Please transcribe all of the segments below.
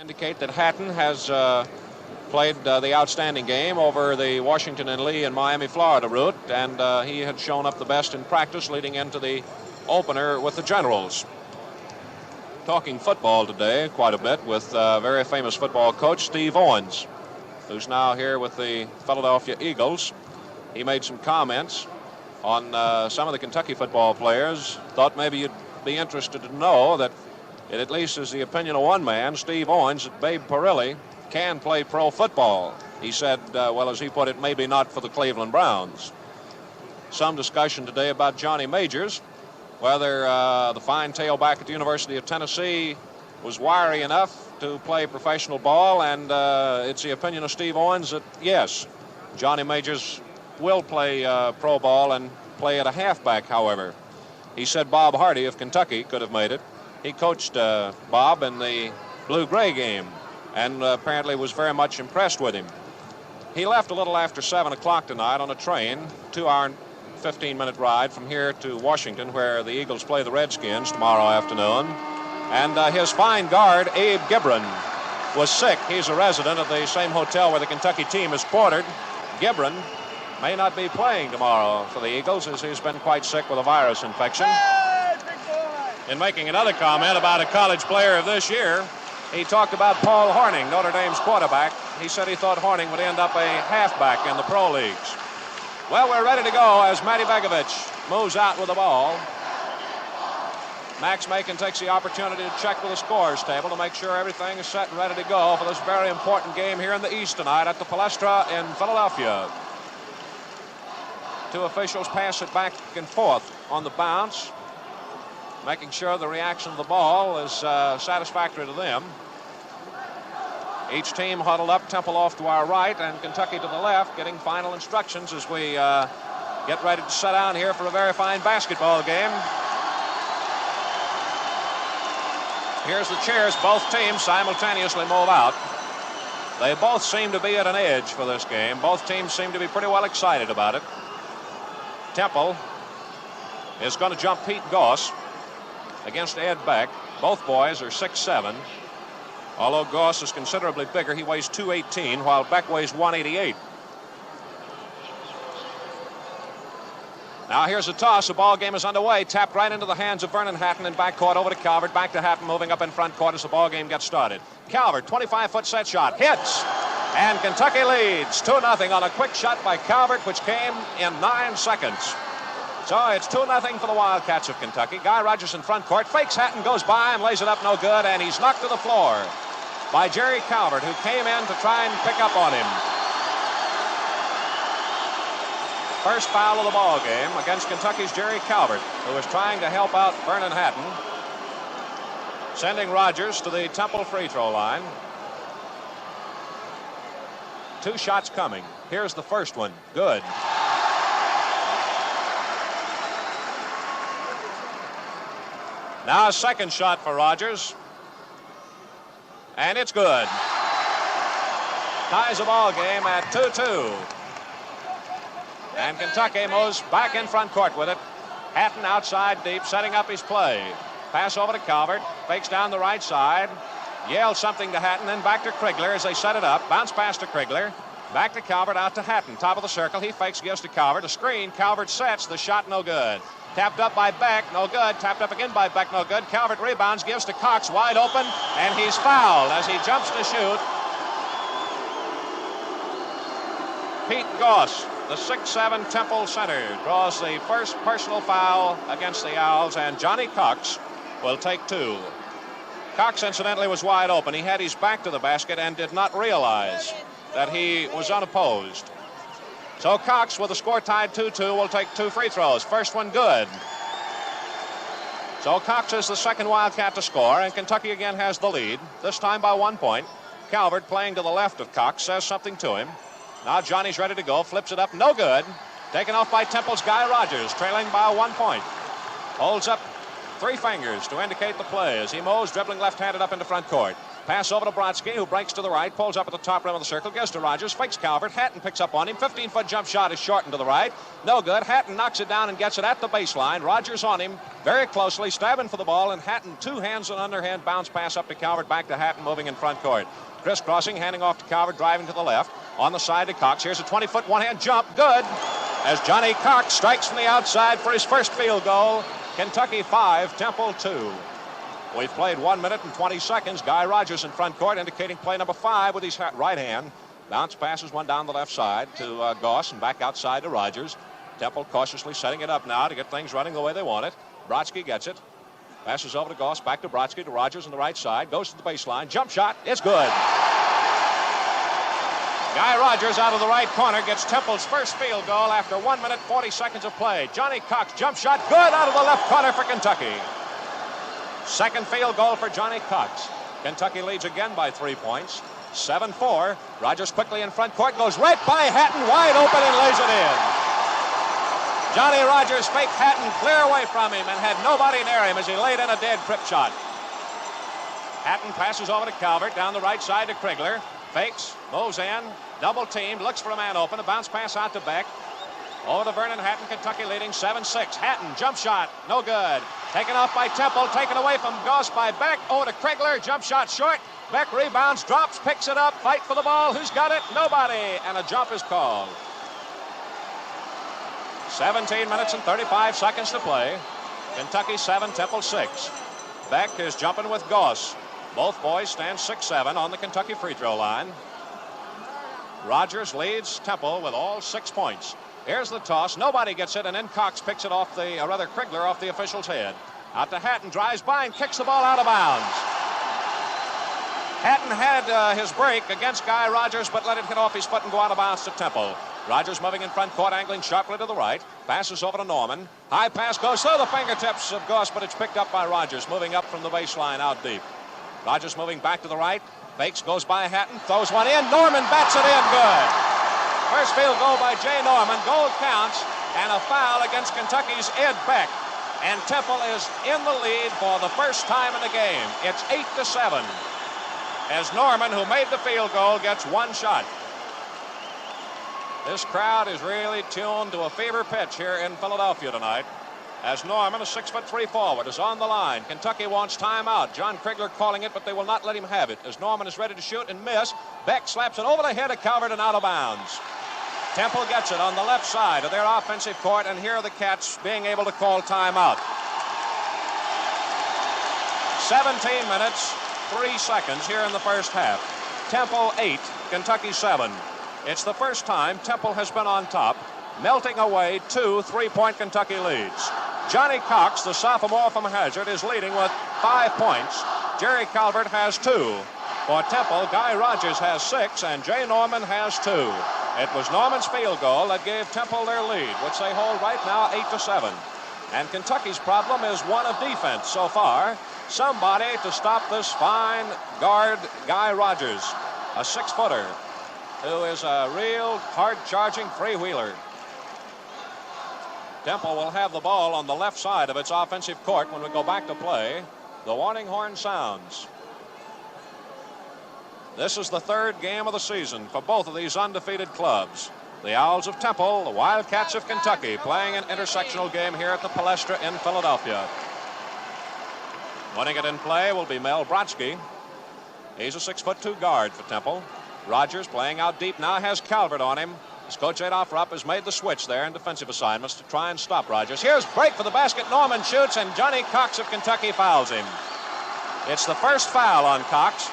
Indicate that Hatton has played the outstanding game over the Washington and Lee and Miami, Florida route, and he had shown up the best in practice leading into the opener with the Generals. Talking football today quite a bit with very famous football coach Steve Owens, who's now here with the Philadelphia Eagles. He made some comments on some of the Kentucky football players. Thought maybe you'd be interested to know that it at least is the opinion of one man, Steve Owens, that Babe Parilli can play pro football. He said, well, as he put it, maybe not for the Cleveland Browns. Some discussion today about Johnny Majors, whether the fine tailback at the University of Tennessee was wiry enough to play professional ball, and it's the opinion of Steve Owens that, yes, Johnny Majors will play pro ball and play at a halfback, however. He said Bob Hardy of Kentucky could have made it. He coached Bob in the blue-gray game and apparently was very much impressed with him. He left a little after 7 o'clock tonight on a train, 2-hour and 15-minute ride from here to Washington, where the Eagles play the Redskins tomorrow afternoon. And his fine guard, Abe Gibran, was sick. He's a resident of the same hotel where the Kentucky team is quartered. Gibran may not be playing tomorrow for the Eagles, as he's been quite sick with a virus infection. In making another comment about a college player of this year, he talked about Paul Hornung, Notre Dame's quarterback. He said he thought Hornung would end up a halfback in the pro leagues. Well, we're ready to go as Matty Begovic moves out with the ball. Max Macon takes the opportunity to check with the scores table to make sure everything is set and ready to go for this very important game here in the East tonight at the Palestra in Philadelphia. Two officials pass it back and forth on the bounce, making sure the reaction of the ball is satisfactory to them. Each team huddled up, Temple off to our right and Kentucky to the left, getting final instructions as we get ready to sit down here for a very fine basketball game. Here's the chairs. Both teams simultaneously move out. They both seem to be at an edge for this game. Both teams seem to be pretty well excited about it. Temple is going to jump Pete Goss against Ed Beck. Both boys are 6'7". Although Goss is considerably bigger, he weighs 218, while Beck weighs 188. Now here's a toss. The ball game is underway. Tapped right into the hands of Vernon Hatton in backcourt over to Calvert. Back to Hatton, moving up in front court as the ball game gets started. Calvert, 25-foot set shot, hits, and Kentucky leads 2-0 on a quick shot by Calvert, which came in 9 seconds. So it's 2-0 for the Wildcats of Kentucky. Guy Rogers in front court, fakes Hatton, goes by and lays it up no good, and he's knocked to the floor by Jerry Calvert, who came in to try and pick up on him. First foul of the ball game against Kentucky's Jerry Calvert, who was trying to help out Vernon Hatton, sending Rogers to the Temple free throw line. 2 shots coming. Here's the first one. Good. Now a second shot for Rogers. And it's good. Ties the ball game at 2-2. And Kentucky moves back in front court with it. Hatton outside deep, setting up his play. Pass over to Calvert. Fakes down the right side. Yells something to Hatton, then back to Krigler as they set it up. Bounce pass to Krigler. Back to Calvert, out to Hatton. Top of the circle. He fakes, gives to Calvert. A screen. Calvert sets. The shot no good. Tapped up by Beck, no good. Tapped up again by Beck, no good. Calvert rebounds, gives to Cox, wide open, and he's fouled as he jumps to shoot. Pete Goss, the 6'7" Temple center, draws the first personal foul against the Owls, and Johnny Cox will take 2. Cox, incidentally, was wide open. He had his back to the basket and did not realize that he was unopposed. So Cox, with the score tied 2-2, will take 2 free throws. First one good. So Cox is the second Wildcat to score, and Kentucky again has the lead, this time by 1 point. Calvert, playing to the left of Cox, says something to him. Now Johnny's ready to go, flips it up, no good. Taken off by Temple's Guy Rogers, trailing by 1 point. Holds up 3 fingers to indicate the play as he moves, dribbling left-handed up into front court. Pass over to Brodsky, who breaks to the right, pulls up at the top rim of the circle, gives to Rogers, fakes Calvert. Hatton picks up on him. 15-foot jump shot is shortened to the right. No good. Hatton knocks it down and gets it at the baseline. Rogers on him very closely, stabbing for the ball, and Hatton, two hands and underhand bounce pass up to Calvert, back to Hatton, moving in front court. Crisscrossing, handing off to Calvert, driving to the left. On the side to Cox. Here's a 20-foot one-hand jump. Good. As Johnny Cox strikes from the outside for his first field goal. Kentucky 5, Temple 2. We've played 1 minute and 20 seconds. Guy Rogers in front court, indicating play number 5 with his right hand. Bounce passes one down the left side to Goss and back outside to Rogers. Temple cautiously setting it up now to get things running the way they want it. Brodsky gets it. Passes over to Goss, back to Brodsky, to Rogers on the right side. Goes to the baseline. Jump shot. It's good. Guy Rogers out of the right corner gets Temple's first field goal after 1 minute 40 seconds of play. Johnny Cox, jump shot. Good out of the left corner for Kentucky. Second field goal for Johnny Cox. Kentucky leads again by 3 points. 7-4. Rogers quickly in front court, goes right by Hatton, wide open, and lays it in. Johnny Rogers faked Hatton clear away from him and had nobody near him as he laid in a dead trip shot. Hatton passes over to Calvert, down the right side to Krigler. Fakes, moves in, double teamed, looks for a man open, a bounce pass out to Beck. Over to Vernon. Hatton, Kentucky leading 7-6. Hatton, jump shot, no good. Taken off by Temple, taken away from Goss by Beck. Over to Krigler, jump shot short. Beck rebounds, drops, picks it up, fight for the ball. Who's got it? Nobody. And a jump is called. 17 minutes and 35 seconds to play. Kentucky 7, Temple 6. Beck is jumping with Goss. Both boys stand 6-7 on the Kentucky free throw line. Rogers leads Temple with all 6 points. Here's the toss. Nobody gets it, and then Cox picks it off Krigler off the official's head. Out to Hatton, drives by and kicks the ball out of bounds. Hatton had his break against Guy Rogers, but let it hit off his foot and go out of bounds to Temple. Rogers moving in front court, angling sharply to the right. Passes over to Norman. High pass goes through the fingertips of Goss, but it's picked up by Rogers, moving up from the baseline out deep. Rogers moving back to the right. Fakes, goes by Hatton, throws one in. Norman bats it in. Good. First field goal by Jay Norman. Goal counts, and a foul against Kentucky's Ed Beck. And Temple is in the lead for the first time in the game. It's 8-7. As Norman, who made the field goal, gets one shot. This crowd is really tuned to a fever pitch here in Philadelphia tonight. As Norman, a 6'3" forward, is on the line. Kentucky wants timeout. John Krigler calling it, but they will not let him have it. As Norman is ready to shoot and miss, Beck slaps it over the head of Calvert and out of bounds. Temple gets it on the left side of their offensive court, and here are the Cats being able to call timeout. 17 minutes, 3 seconds here in the first half. Temple 8, Kentucky 7. It's the first time Temple has been on top, melting away 2 3-point Kentucky leads. Johnny Cox, the sophomore from Hazard, is leading with 5 points. Jerry Calvert has 2. For Temple, Guy Rogers has 6, and Jay Norman has 2. It was Norman's field goal that gave Temple their lead, which they hold right now 8-7. And Kentucky's problem is one of defense so far. Somebody to stop this fine guard, Guy Rogers, a 6-footer, who is a real hard-charging freewheeler. Temple will have the ball on the left side of its offensive court when we go back to play. The warning horn sounds. This is the third game of the season for both of these undefeated clubs. The Owls of Temple, the Wildcats of Kentucky, playing an intersectional game here at the Palestra in Philadelphia. Winning it in play will be Mel Brodsky. He's a 6'2" guard for Temple. Rogers playing out deep now has Calvert on him. As Coach Adolph Rupp has made the switch there in defensive assignments to try and stop Rogers. Here's break for the basket. Norman shoots, and Johnny Cox of Kentucky fouls him. It's the first foul on Cox,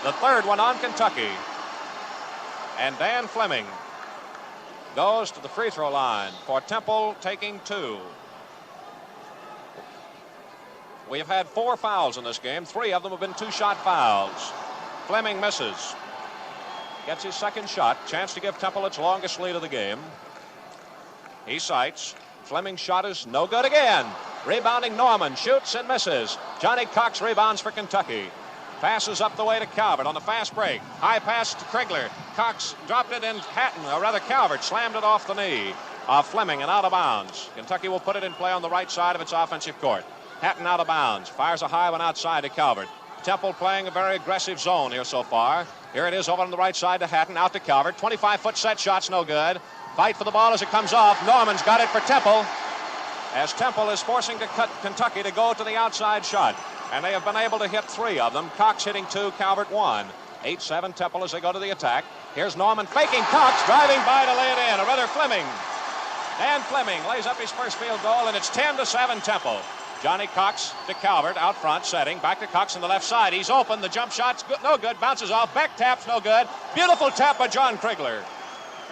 the third one on Kentucky. And Dan Fleming goes to the free throw line for Temple, taking 2. We have had 4 fouls in this game. 3 of them have been 2-shot fouls. Fleming misses. Gets his second shot. Chance to give Temple its longest lead of the game. He sights. Fleming's shot is no good again. Rebounding Norman. Shoots and misses. Johnny Cox rebounds for Kentucky. Passes up the way to Calvert on the fast break. High pass to Krigler. Cox dropped it in Hatton, or rather Calvert slammed it off the knee of Fleming and out of bounds. Kentucky will put it in play on the right side of its offensive court. Hatton out of bounds. Fires a high one outside to Calvert. Temple playing a very aggressive zone here so far. Here it is over on the right side to Hatton, out to Calvert. 25-foot set shot's no good. Fight for the ball as it comes off. Norman's got it for Temple, as Temple is forcing Kentucky to go to the outside shot. And they have been able to hit 3 of them. Cox hitting 2, Calvert 1. 8-7 Temple as they go to the attack. Here's Norman faking Cox, driving by to lay it in. A rather Fleming. Dan Fleming lays up his first field goal, and it's 10-7 Temple. Johnny Cox to Calvert out front, setting. Back to Cox on the left side. He's open. The jump shot's good, no good. Bounces off. Beck taps, no good. Beautiful tap by John Krigler.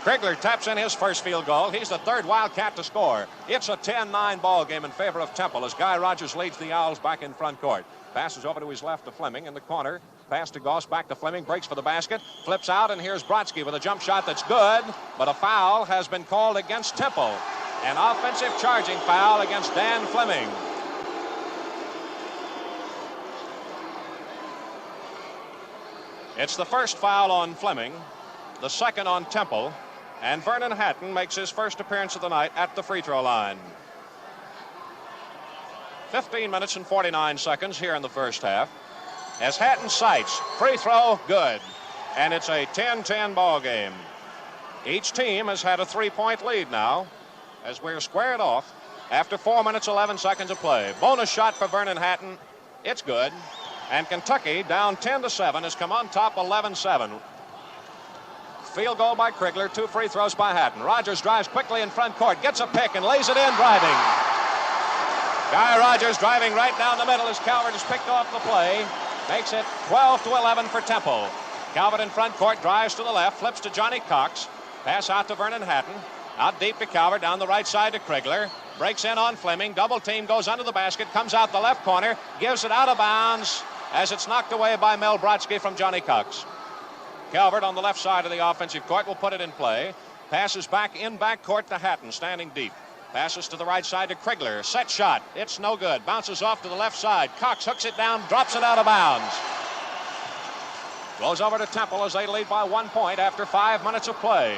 Krigler taps in his first field goal. He's the third Wildcat to score. It's a 10-9 ball game in favor of Temple as Guy Rogers leads the Owls back in front court. Passes over to his left to Fleming in the corner. Pass to Goss, back to Fleming, breaks for the basket, flips out, and here's Brodsky with a jump shot that's good, but a foul has been called against Temple. An offensive charging foul against Dan Fleming. It's the first foul on Fleming, the second on Temple, and Vernon Hatton makes his first appearance of the night at the free throw line. 15 minutes and 49 seconds here in the first half. As Hatton sights, free throw, good. And it's a 10-10 ball game. Each team has had a 3-point lead now as we're squared off after 4 minutes, 11 seconds of play. Bonus shot for Vernon Hatton. It's good. And Kentucky, down 10-7, has come on top 11-7. Field goal by Krigler, 2 free throws by Hatton. Rogers drives quickly in front court, gets a pick and lays it in driving. Guy Rogers driving right down the middle as Calvert has picked off the play. Makes it 12-11 for Temple. Calvert in front court, drives to the left, flips to Johnny Cox. Pass out to Vernon Hatton. Out deep to Calvert, down the right side to Krigler. Breaks in on Fleming. Double team, goes under the basket, comes out the left corner, gives it out of bounds as it's knocked away by Mel Brodsky from Johnny Cox. Calvert on the left side of the offensive court will put it in play. Passes back in backcourt to Hatton, standing deep. Passes to the right side to Krigler. Set shot. It's no good. Bounces off to the left side. Cox hooks it down, drops it out of bounds. Goes over to Temple as they lead by 1 point after 5 minutes of play.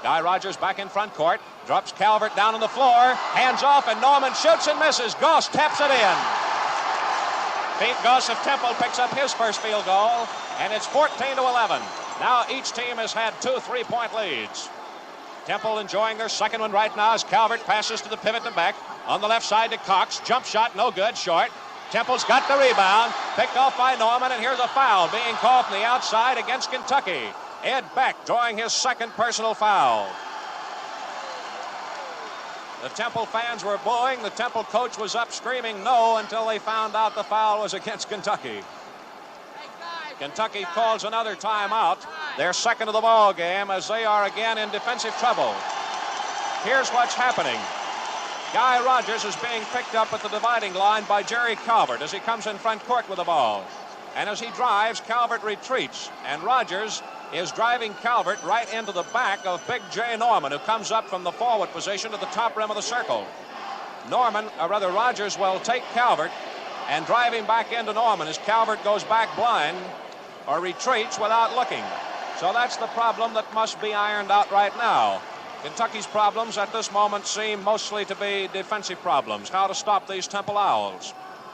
Guy Rogers back in front court. Drops Calvert down on the floor. Hands off, and Norman shoots and misses. Goss taps it in. Pete Goss of Temple picks up his first field goal, and it's 14-11. Now each team has had 2 3-point leads. Temple enjoying their second one right now as Calvert passes to the pivot and back. On the left side to Cox. Jump shot, no good, short. Temple's got the rebound. Picked off by Norman, and here's a foul being called from the outside against Kentucky. Ed Beck drawing his second personal foul. The Temple fans were booing. The Temple coach was up screaming no until they found out the foul was against Kentucky. Kentucky calls another timeout, their second of the ball game, as they are again in defensive trouble. Here's what's happening. Guy Rogers is being picked up at the dividing line by Jerry Calvert as he comes in front court with the ball. And as he drives, Calvert retreats, and Rogers is driving Calvert right into the back of Big J. Norman, who comes up from the forward position to the top rim of the circle. Rogers will take Calvert and drive him back into Norman as Calvert goes back blind or retreats without looking. So that's the problem that must be ironed out right now. Kentucky's problems at this moment seem mostly to be defensive problems, how to stop these Temple Owls,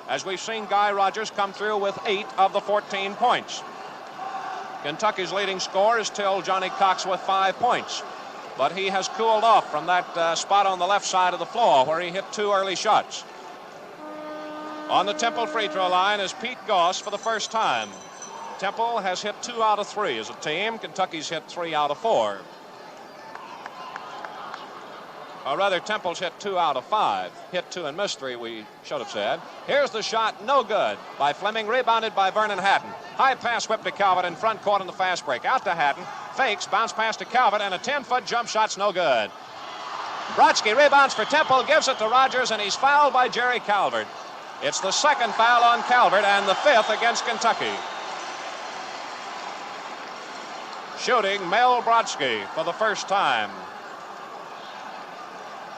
as we've seen Guy Rogers come through with 8 of the 14 points. Kentucky's leading scorer is still Johnny Cox with 5 points, but he has cooled off from that spot on the left side of the floor where he hit 2 early shots. On the Temple free throw line is Pete Goss for the first time. Temple has hit 2 out of 3 as a team. Kentucky's hit 3 out of 4. Or rather, Temple's hit 2 out of 5. Hit 2 and missed 3, we should have said. Here's the shot, no good, by Fleming, rebounded by Vernon Hatton. High pass whip to Calvert in front court on the fast break. Out to Hatton, fakes, bounce pass to Calvert, and a 10-foot jump shot's no good. Brodsky rebounds for Temple, gives it to Rogers, and he's fouled by Jerry Calvert. It's the second foul on Calvert and the 5th against Kentucky. Shooting Mel Brodsky for the first time.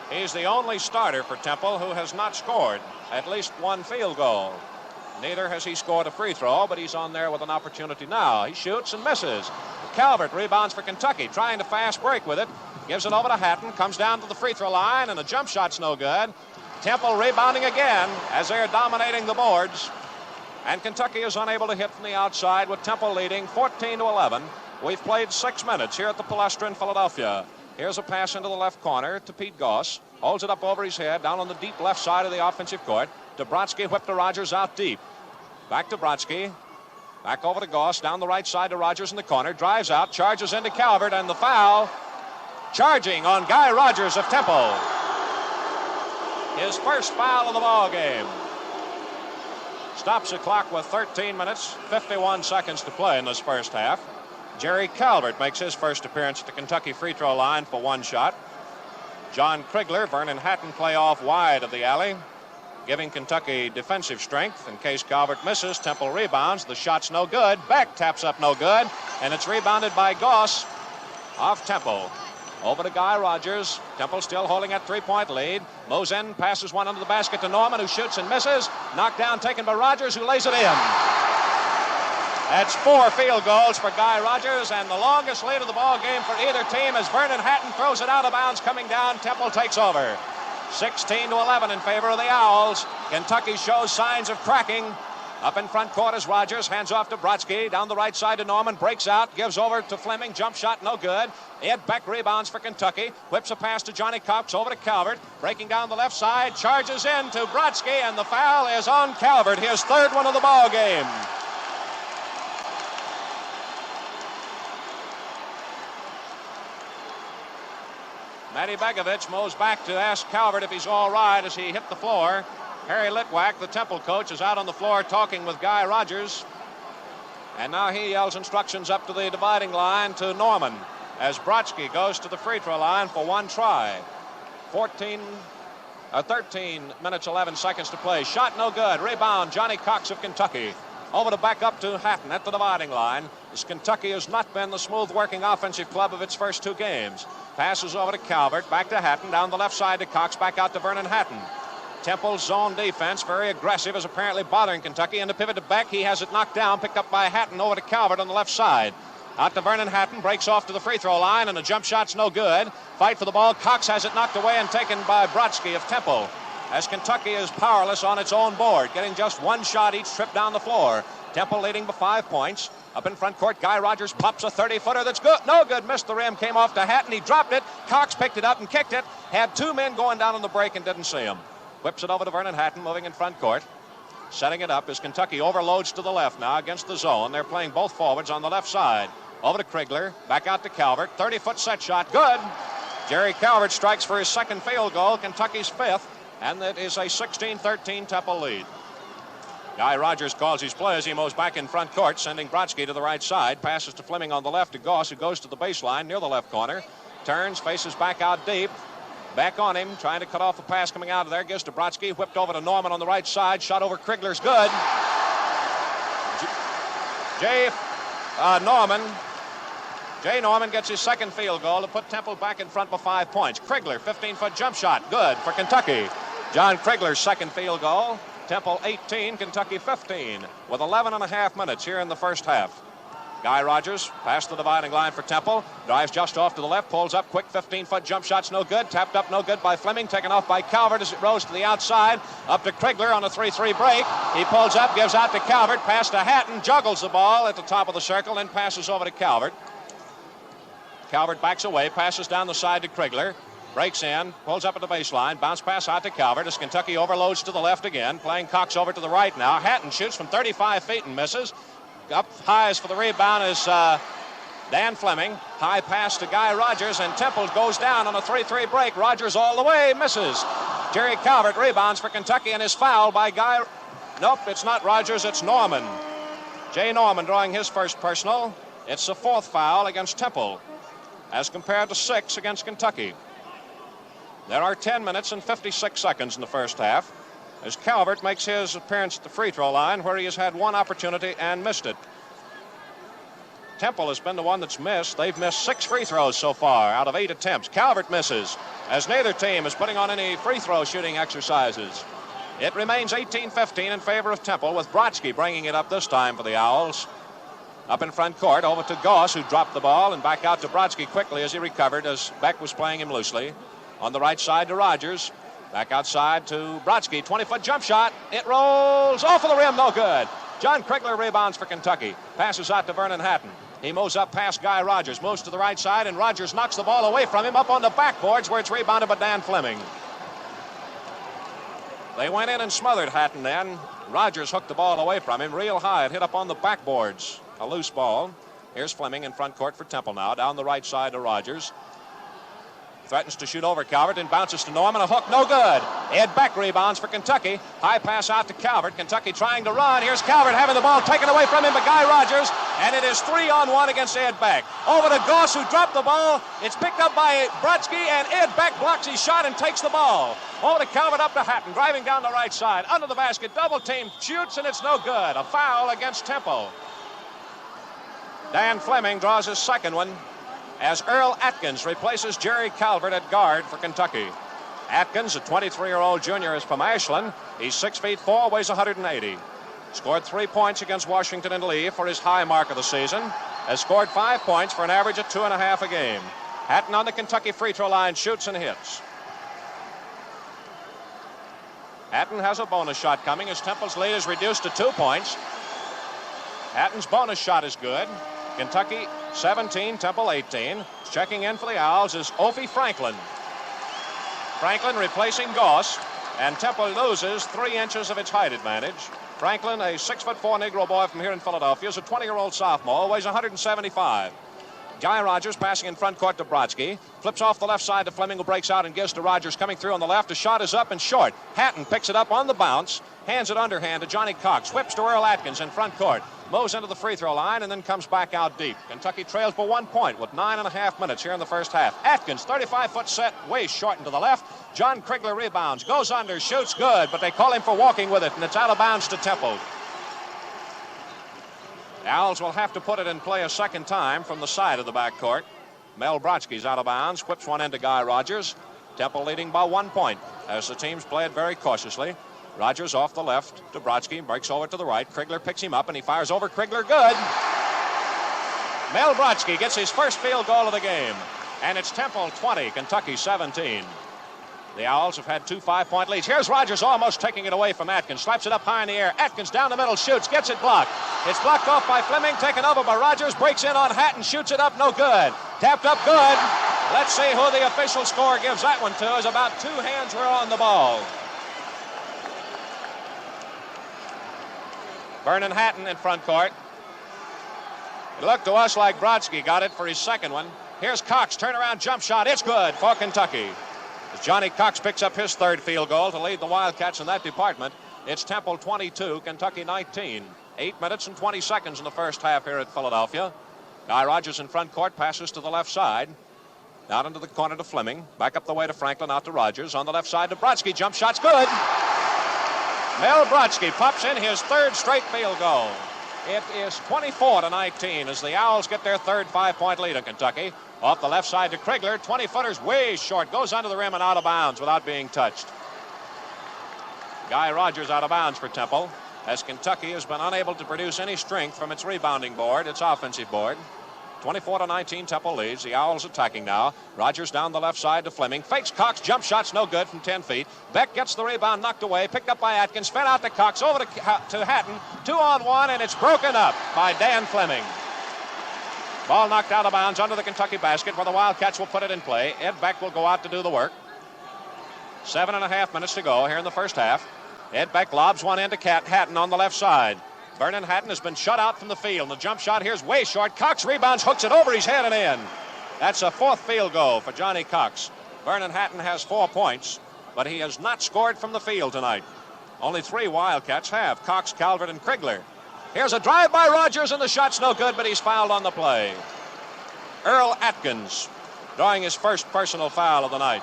He's the only starter for Temple who has not scored at least 1 field goal. Neither has he scored a free throw, but he's on there with an opportunity now. He shoots and misses. Calvert rebounds for Kentucky, trying to fast break with it. Gives it over to Hatton, comes down to the free throw line, and the jump shot's no good. Temple rebounding again as they're dominating the boards. And Kentucky is unable to hit from the outside with Temple leading 14-11. We've played 6 minutes here at the Palestra in Philadelphia. Here's a pass into the left corner to Pete Goss. Holds it up over his head down on the deep left side of the offensive court. To Brodsky, whipped to Rogers out deep. Back to Brodsky. Back over to Goss, down the right side to Rogers in the corner. Drives out, charges into Calvert, and the foul. Charging on Guy Rogers of Temple. His first foul of the ball game. Stops the clock with 13 minutes, 51 seconds to play in this first half. Jerry Calvert makes his first appearance at the Kentucky free throw line for one shot. John Krigler, Vernon Hatton play off wide of the alley, giving Kentucky defensive strength in case Calvert misses. Temple rebounds. The shot's no good. Beck taps up no good, and it's rebounded by Goss of Temple. Over to Guy Rogers. Temple still holding that three-point lead. Mosen passes one under the basket to Norman, who shoots and misses. Knocked down, taken by Rogers, who lays it in. That's 4 field goals for Guy Rogers, and the longest lead of the ball game for either team as Vernon Hatton throws it out of bounds coming down. Temple takes over. 16-11 in favor of the Owls. Kentucky shows signs of cracking. Up in front court is Rogers, hands off to Brodsky, down the right side to Norman, breaks out, gives over to Fleming, jump shot no good. Ed Beck rebounds for Kentucky, whips a pass to Johnny Cox over to Calvert, breaking down the left side, charges in to Brodsky, and the foul is on Calvert, his third one of the ball game. Matty Begovich moves back to ask Calvert if he's all right as he hit the floor. Harry Litwack, the Temple coach, is out on the floor talking with Guy Rogers. And now he yells instructions up to the dividing line to Norman as Brodsky goes to the free throw line for one try. 13 minutes, 11 seconds to play. Shot no good. Rebound, Johnny Cox of Kentucky. Over to back up to Hatton at the dividing line, as Kentucky has not been the smooth-working offensive club of its first 2 games. Passes over to Calvert, back to Hatton, down the left side to Cox, back out to Vernon Hatton. Temple's zone defense, very aggressive, is apparently bothering Kentucky. And the pivot to Beck, he has it knocked down, picked up by Hatton over to Calvert on the left side. Out to Vernon Hatton, breaks off to the free throw line, and the jump shot's no good. Fight for the ball. Cox has it knocked away and taken by Brodsky of Temple, as Kentucky is powerless on its own board, getting just one shot each trip down the floor. Temple leading by 5 points. Up in front court, Guy Rogers pops a 30-footer that's good. No good. Missed the rim. Came off to Hatton. He dropped it. Cox picked it up and kicked it. Had 2 men going down on the break and didn't see him. Whips it over to Vernon Hatton, moving in front court. Setting it up as Kentucky overloads to the left now against the zone. They're playing both forwards on the left side. Over to Krigler. Back out to Calvert. 30-foot set shot. Good. Jerry Calvert strikes for his second field goal. Kentucky's 5th. And it is a 16-13 Temple lead. Guy Rogers calls his play as he moves back in front court, sending Brodsky to the right side. Passes to Fleming on the left to Goss, who goes to the baseline near the left corner. Turns, faces back out deep. Back on him, trying to cut off a pass coming out of there. Gives to Brodsky, whipped over to Norman on the right side. Shot over Krigler's good. Jay Norman gets his second field goal to put Temple back in front by 5 points. Krigler, 15-foot jump shot, good for Kentucky. John Krigler's second field goal. Temple 18, Kentucky 15, with 11.5 minutes here in the first half. Guy Rogers past the dividing line for Temple. Drives just off to the left, pulls up quick, 15-foot jump shot's no good. Tapped up no good by Fleming, taken off by Calvert as it rose to the outside. Up to Krigler on a 3-3 break. He pulls up, gives out to Calvert, pass to Hatton, juggles the ball at the top of the circle, then passes over to Calvert. Calvert backs away, passes down the side to Krigler. Breaks in, pulls up at the baseline, bounce pass out to Calvert as Kentucky overloads to the left again, playing Cox over to the right now. Hatton shoots from 35 feet and misses. Up highs for the rebound is Dan Fleming. High pass to Guy Rogers, and Temple goes down on a 3-3 break. Rogers all the way, misses. Jerry Calvert rebounds for Kentucky and is fouled by Guy. Nope, it's not Rogers, it's Norman. Jay Norman drawing his first personal. It's the 4th foul against Temple, as compared to 6 against Kentucky. There are 10 minutes and 56 seconds in the first half as Calvert makes his appearance at the free throw line, where he has had one opportunity and missed it. Temple has been the one that's missed. They've missed 6 free throws so far out of 8 attempts. Calvert misses, as neither team is putting on any free throw shooting exercises. It remains 18-15 in favor of Temple, with Brodsky bringing it up this time for the Owls. Up in front court, over to Goss, who dropped the ball, and back out to Brodsky quickly as he recovered, as Beck was playing him loosely. On the right side to Rogers. Back outside to Brodsky. 20-foot jump shot. It rolls off of the rim. No good. John Krigler rebounds for Kentucky. Passes out to Vernon Hatton. He moves up past Guy Rogers, moves to the right side, and Rogers knocks the ball away from him up on the backboards where it's rebounded by Dan Fleming. They went in and smothered Hatton then. Rogers hooked the ball away from him real high. It hit up on the backboards. A loose ball. Here's Fleming in front court for Temple now. Down the right side to Rogers. Threatens to shoot over Calvert and bounces to Norman. A hook, no good. Ed Beck rebounds for Kentucky. High pass out to Calvert. Kentucky trying to run. Here's Calvert having the ball taken away from him by Guy Rogers. And it is 3-on-1 against Ed Beck. Over to Goss, who dropped the ball. It's picked up by Brodsky, and Ed Beck blocks his shot and takes the ball. Over to Calvert, up to Hatton, driving down the right side. Under the basket, double team, shoots, and it's no good. A foul against Temple. Dan Fleming draws his second one, as Earl Atkins replaces Jerry Calvert at guard for Kentucky. Atkins, a 23-year-old junior, is from Ashland. He's 6'4", weighs 180. Scored 3 points against Washington and Lee for his high mark of the season. Has scored 5 points for an average of 2.5 a game. Hatton on the Kentucky free throw line, shoots and hits. Hatton has a bonus shot coming as Temple's lead is reduced to 2 points. Hatton's bonus shot is good. Kentucky 17, Temple 18. Checking in for the Owls is Ophi Franklin. Franklin replacing Goss, and Temple loses 3 inches of its height advantage. Franklin, a 6'4" Negro boy from here in Philadelphia, is a 20-year-old sophomore, weighs 175. Guy Rogers passing in front court to Brodsky. Flips off the left side to Fleming, who breaks out and gives to Rogers coming through on the left. The shot is up and short. Hatton picks it up on the bounce, hands it underhand to Johnny Cox. Whips to Earl Atkins in front court. Moves into the free throw line and then comes back out deep. Kentucky trails by 1 point with 9.5 minutes here in the first half. Atkins, 35-foot set, way shortened to the left. John Krigler rebounds, goes under, shoots good, but they call him for walking with it, and it's out of bounds to Temple. The Owls will have to put it in play a second time from the side of the backcourt. Mel Brodsky's out of bounds, whips one into Guy Rogers. Temple leading by 1 point as the teams play it very cautiously. Rogers off the left to Brodsky, breaks over to the right. Krigler picks him up and he fires over Krigler, good. Mel Brodsky gets his first field goal of the game, and it's Temple 20, Kentucky 17. The Owls have had 2 5-point leads. Here's Rogers almost taking it away from Atkins. Slaps it up high in the air. Atkins down the middle, shoots, gets it blocked. It's blocked off by Fleming, taken over by Rogers, breaks in on Hatton, shoots it up, no good. Tapped up, good. Let's see who the official score gives that one to, as about 2 hands were on the ball. Vernon Hatton in front court. It looked to us like Brodsky got it for his second one. Here's Cox, turnaround jump shot. It's good for Kentucky. As Johnny Cox picks up his third field goal to lead the Wildcats in that department, it's Temple 22, Kentucky 19. 8 minutes and 20 seconds in the first half here at Philadelphia. Guy Rogers in front court, passes to the left side. Out into the corner to Fleming. Back up the way to Franklin, out to Rogers. On the left side to Brodsky. Jump shot's good. Mel Brodsky pops in his third straight field goal. It is 24-19 as the Owls get their third 5-point lead in Kentucky. Off the left side to Krigler. 20-footers way short. Goes under the rim and out of bounds without being touched. Guy Rogers out of bounds for Temple, as Kentucky has been unable to produce any strength from its rebounding board, its offensive board. 24-19, Temple leads. The Owls attacking now. Rogers down the left side to Fleming. Fakes Cox. Jump shot's no good from 10 feet. Beck gets the rebound knocked away. Picked up by Atkins. Fed out to Cox. Over to Hatton. 2-on-1, and it's broken up by Dan Fleming. Ball knocked out of bounds under the Kentucky basket where the Wildcats will put it in play. Ed Beck will go out to do the work. 7.5 minutes to go here in the first half. Ed Beck lobs one into Hatton on the left side. Vernon Hatton has been shut out from the field. The jump shot here's way short. Cox rebounds, hooks it over his head and in. That's a fourth field goal for Johnny Cox. Vernon Hatton has 4 points, but he has not scored from the field tonight. Only 3 Wildcats have, Cox, Calvert, and Krigler. Here's a drive by Rogers, and the shot's no good, but he's fouled on the play. Earl Atkins drawing his first personal foul of the night.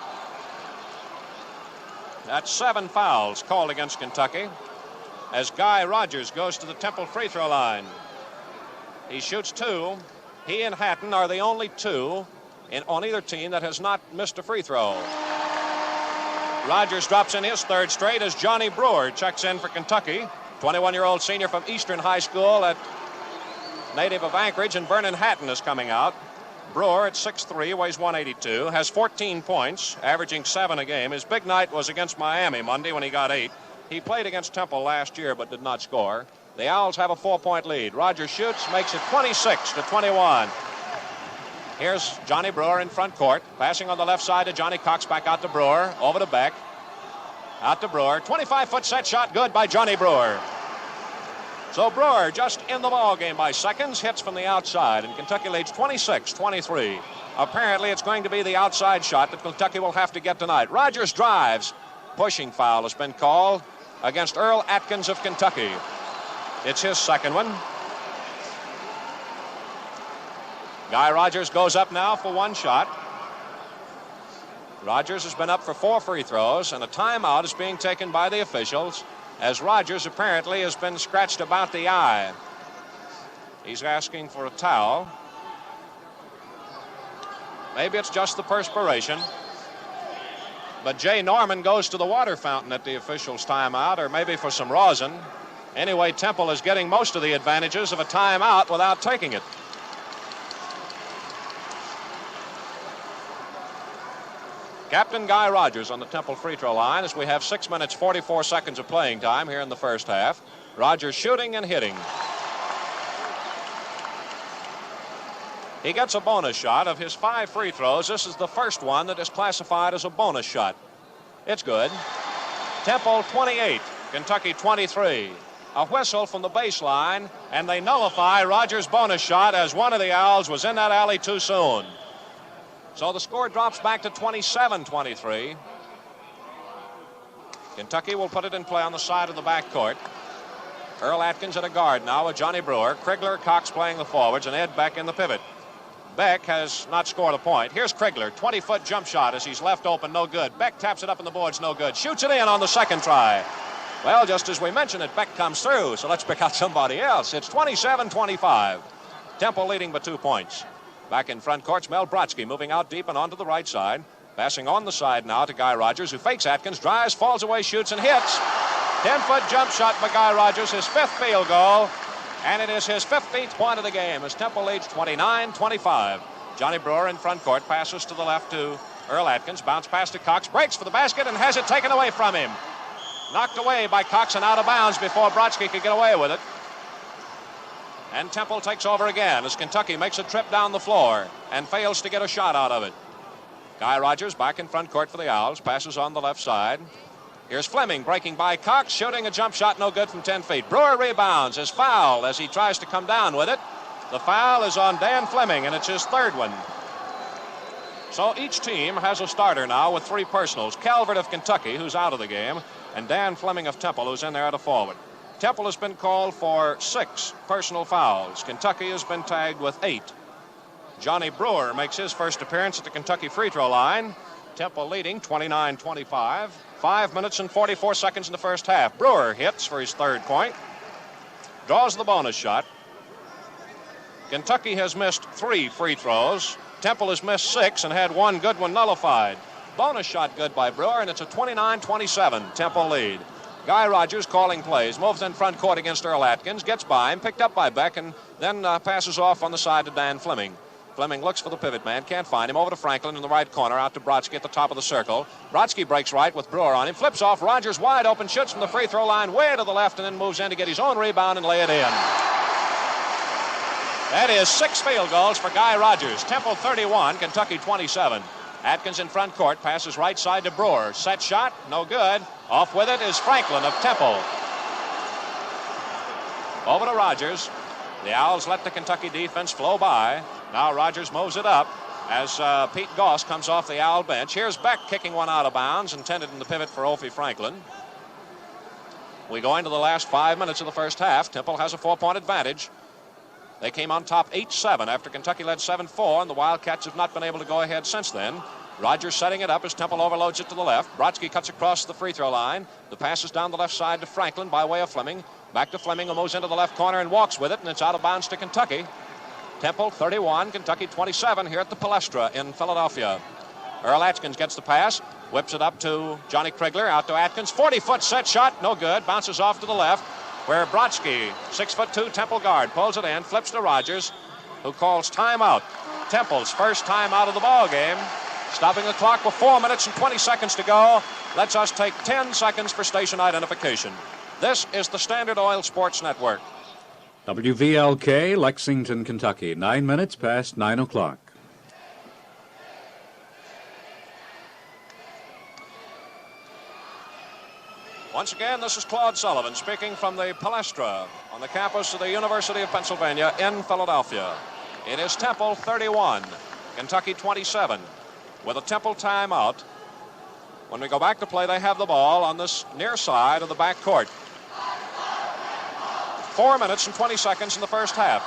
That's 7 fouls called against Kentucky, as Guy Rogers goes to the Temple free throw line. He shoots 2. He and Hatton are the only 2 on either team that has not missed a free throw. Rogers drops in his third straight as Johnny Brewer checks in for Kentucky. 21-year-old senior from Eastern High School, native of Anchorage, and Vernon Hatton is coming out. Brewer at 6'3", weighs 182, has 14 points, averaging 7 a game. His big night was against Miami Monday when he got 8. He played against Temple last year but did not score. The Owls have a 4-point lead. Rogers shoots, makes it 26-21. Here's Johnny Brewer in front court. Passing on the left side to Johnny Cox. Back out to Brewer. Over to Beck. Out to Brewer. 25-foot set shot good by Johnny Brewer. So Brewer just in the ball game by seconds. Hits from the outside. And Kentucky leads 26-23. Apparently it's going to be the outside shot that Kentucky will have to get tonight. Rogers drives. Pushing foul has been called against Earl Atkins of Kentucky. It's his second one. Guy Rogers goes up now for one shot. Rogers has been up for 4 free throws, and a timeout is being taken by the officials as Rogers apparently has been scratched about the eye. He's asking for a towel. Maybe it's just the perspiration. But Jay Norman goes to the water fountain at the officials' timeout, or maybe for some rosin. Anyway, Temple is getting most of the advantages of a timeout without taking it. Captain Guy Rogers on the Temple free throw line as we have 6 minutes 44 seconds of playing time here in the first half. Rogers shooting and hitting. He gets a bonus shot. Of his 5 free throws, this is the first one that is classified as a bonus shot. It's good. Temple 28, Kentucky 23. A whistle from the baseline, and they nullify Rogers' bonus shot as one of the Owls was in that alley too soon. So the score drops back to 27-23. Kentucky will put it in play on the side of the backcourt. Earl Atkins at a guard now with Johnny Brewer. Krigler, Cox playing the forwards, and Ed Beck in the pivot. Beck has not scored a point. Here's Krigler, 20-foot jump shot as he's left open, no good. Beck taps it up in the boards, no good. Shoots it in on the second try. Well, just as we mentioned it, Beck comes through, so let's pick out somebody else. It's 27-25. Temple leading by 2 points. Back in front court's Mel Brodsky moving out deep and onto the right side. Passing on the side now to Guy Rogers, who fakes Atkins, drives, falls away, shoots, and hits. 10-foot jump shot by Guy Rogers, his 5th field goal. And it is his 15th point of the game as Temple leads 29-25. Johnny Brewer in front court, passes to the left to Earl Atkins. Bounce pass to Cox, breaks for the basket and has it taken away from him. Knocked away by Cox and out of bounds before Brodsky could get away with it. And Temple takes over again as Kentucky makes a trip down the floor and fails to get a shot out of it. Guy Rogers back in front court for the Owls, passes on the left side. Here's Fleming breaking by Cox, shooting a jump shot no good from 10 feet. Brewer rebounds, is fouled as he tries to come down with it. The foul is on Dan Fleming, and it's his 3rd one. So each team has a starter now with 3 personals. Calvert of Kentucky, who's out of the game, and Dan Fleming of Temple, who's in there at a forward. Temple has been called for 6 personal fouls. Kentucky has been tagged with 8. Johnny Brewer makes his first appearance at the Kentucky free throw line. Temple leading 29-25. 5 minutes and 44 seconds in the first half. Brewer hits for his 3rd point. Draws the bonus shot. Kentucky has missed 3 free throws. Temple has missed 6 and had 1 good one nullified. Bonus shot good by Brewer, and it's a 29-27 Temple lead. Guy Rogers calling plays, moves in front court against Earl Atkins, gets by him, picked up by Beck, and then passes off on the side to Dan Fleming. Fleming looks for the pivot man, can't find him. Over to Franklin in the right corner, out to Brodsky at the top of the circle. Brodsky breaks right with Brewer on him, flips off. Rogers wide open, shoots from the free throw line way to the left, and then moves in to get his own rebound and lay it in. That is 6 field goals for Guy Rogers. Temple 31, Kentucky 27. Atkins in front court, passes right side to Brewer. Set shot, no good. Off with it is Franklin of Temple. Over to Rogers. The Owls let the Kentucky defense flow by. Now Rogers moves it up as Pete Goss comes off the Owl bench. Here's Beck kicking one out of bounds, intended in the pivot for Ophi Franklin. We go into the last 5 minutes of the first half. Temple has a 4-point advantage. They came on top 8-7 after Kentucky led 7-4, and the Wildcats have not been able to go ahead since then. Rogers setting it up as Temple overloads it to the left. Brodsky cuts across the free throw line. The pass is down the left side to Franklin by way of Fleming. Back to Fleming, who moves into the left corner and walks with it, and it's out of bounds to Kentucky. Temple 31, Kentucky 27 here at the Palestra in Philadelphia. Earl Atkins gets the pass, whips it up to Johnny Krigler, out to Atkins. 40-foot set shot, no good. Bounces off to the left, where Brodsky, 6'2" Temple guard, pulls it in, flips to Rogers, who calls timeout. Temple's first timeout of the ball game. Stopping the clock with 4 minutes and 20 seconds to go. Lets us take 10 seconds for station identification. This is the Standard Oil Sports Network. WVLK, Lexington, Kentucky, 9 minutes past 9 o'clock. Once again, this is Claude Sullivan speaking from the Palestra on the campus of the University of Pennsylvania in Philadelphia. It is Temple 31, Kentucky 27, with a Temple timeout. When we go back to play, they have the ball on this near side of the back court. 4 minutes and 20 seconds in the first half.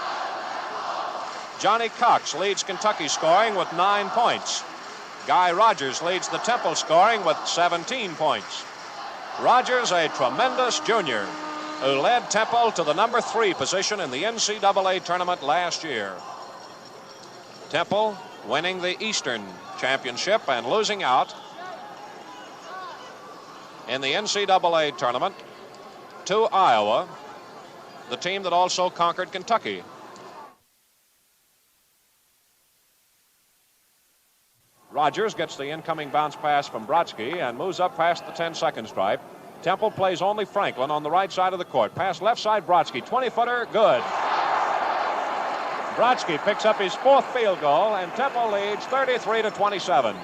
Johnny Cox leads Kentucky scoring with 9 points. Guy Rogers leads the Temple scoring with 17 points. Rogers, a tremendous junior who led Temple to the number 3 position in the NCAA tournament last year. Temple winning the Eastern Championship and losing out in the NCAA tournament to Iowa, the team that also conquered Kentucky. Rogers gets the incoming bounce pass from Brodsky and moves up past the 10-second stripe. Temple plays only Franklin on the right side of the court. Pass left side, Brodsky, 20-footer, good. Brodsky picks up his 4th field goal, and Temple leads 33-27.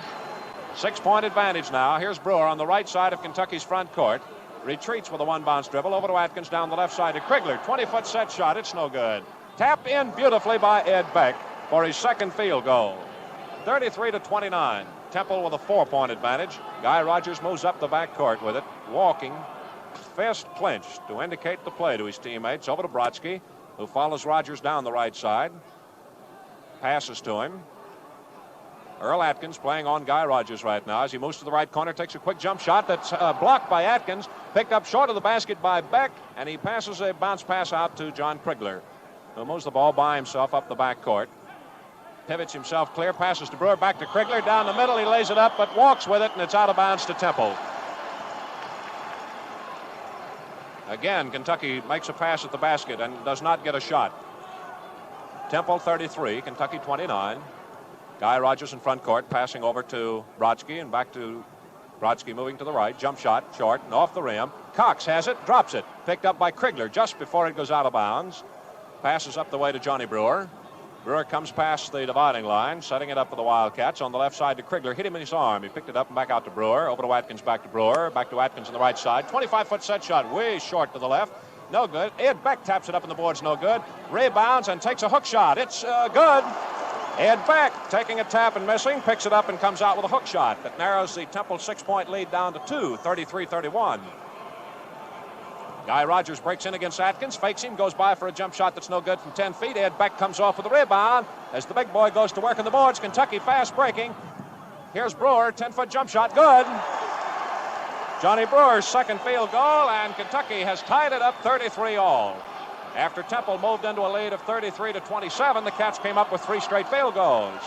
6-point advantage now. Here's Brewer on the right side of Kentucky's front court. Retreats with a one-bounce dribble over to Atkins down the left side to Krigler. 20-foot set shot. It's no good. Tapped in beautifully by Ed Beck for his 2nd field goal. 33-29. Temple with a 4-point advantage. Guy Rogers moves up the back court with it, walking, fist clenched to indicate the play to his teammates. Over to Brodsky, who follows Rogers down the right side. Passes to him. Earl Atkins playing on Guy Rogers right now as he moves to the right corner, takes a quick jump shot that's blocked by Atkins, picked up short of the basket by Beck, and he passes a bounce pass out to John Krigler, who moves the ball by himself up the back court. Pivots himself clear, passes to Brewer, back to Krigler, down the middle, he lays it up, but walks with it, and it's out of bounds to Temple. Again, Kentucky makes a pass at the basket and does not get a shot. Temple 33, Kentucky 29. Guy Rogers in front court, passing over to Brodsky and back to Brodsky moving to the right. Jump shot, short and off the rim. Cox has it, drops it. Picked up by Krigler just before it goes out of bounds. Passes up the way to Johnny Brewer. Brewer comes past the dividing line, setting it up for the Wildcats on the left side to Krigler. Hit him in his arm. He picked it up and back out to Brewer. Over to Atkins, back to Brewer. Back to Atkins on the right side. 25-foot set shot, way short to the left. No good. Ed Beck taps it up in the boards, no good. Rebounds and takes a hook shot. It's good. Ed Beck taking a tap and missing, picks it up and comes out with a hook shot that narrows the Temple 6-point lead down to 2, 33-31. Guy Rogers breaks in against Atkins, fakes him, goes by for a jump shot that's no good from 10 feet. Ed Beck comes off with a rebound as the big boy goes to work on the boards. Kentucky fast breaking. Here's Brewer, 10-foot jump shot, good. Johnny Brewer's 2nd field goal, and Kentucky has tied it up 33-all. After Temple moved into a lead of 33-27, the Cats came up with 3 straight field goals.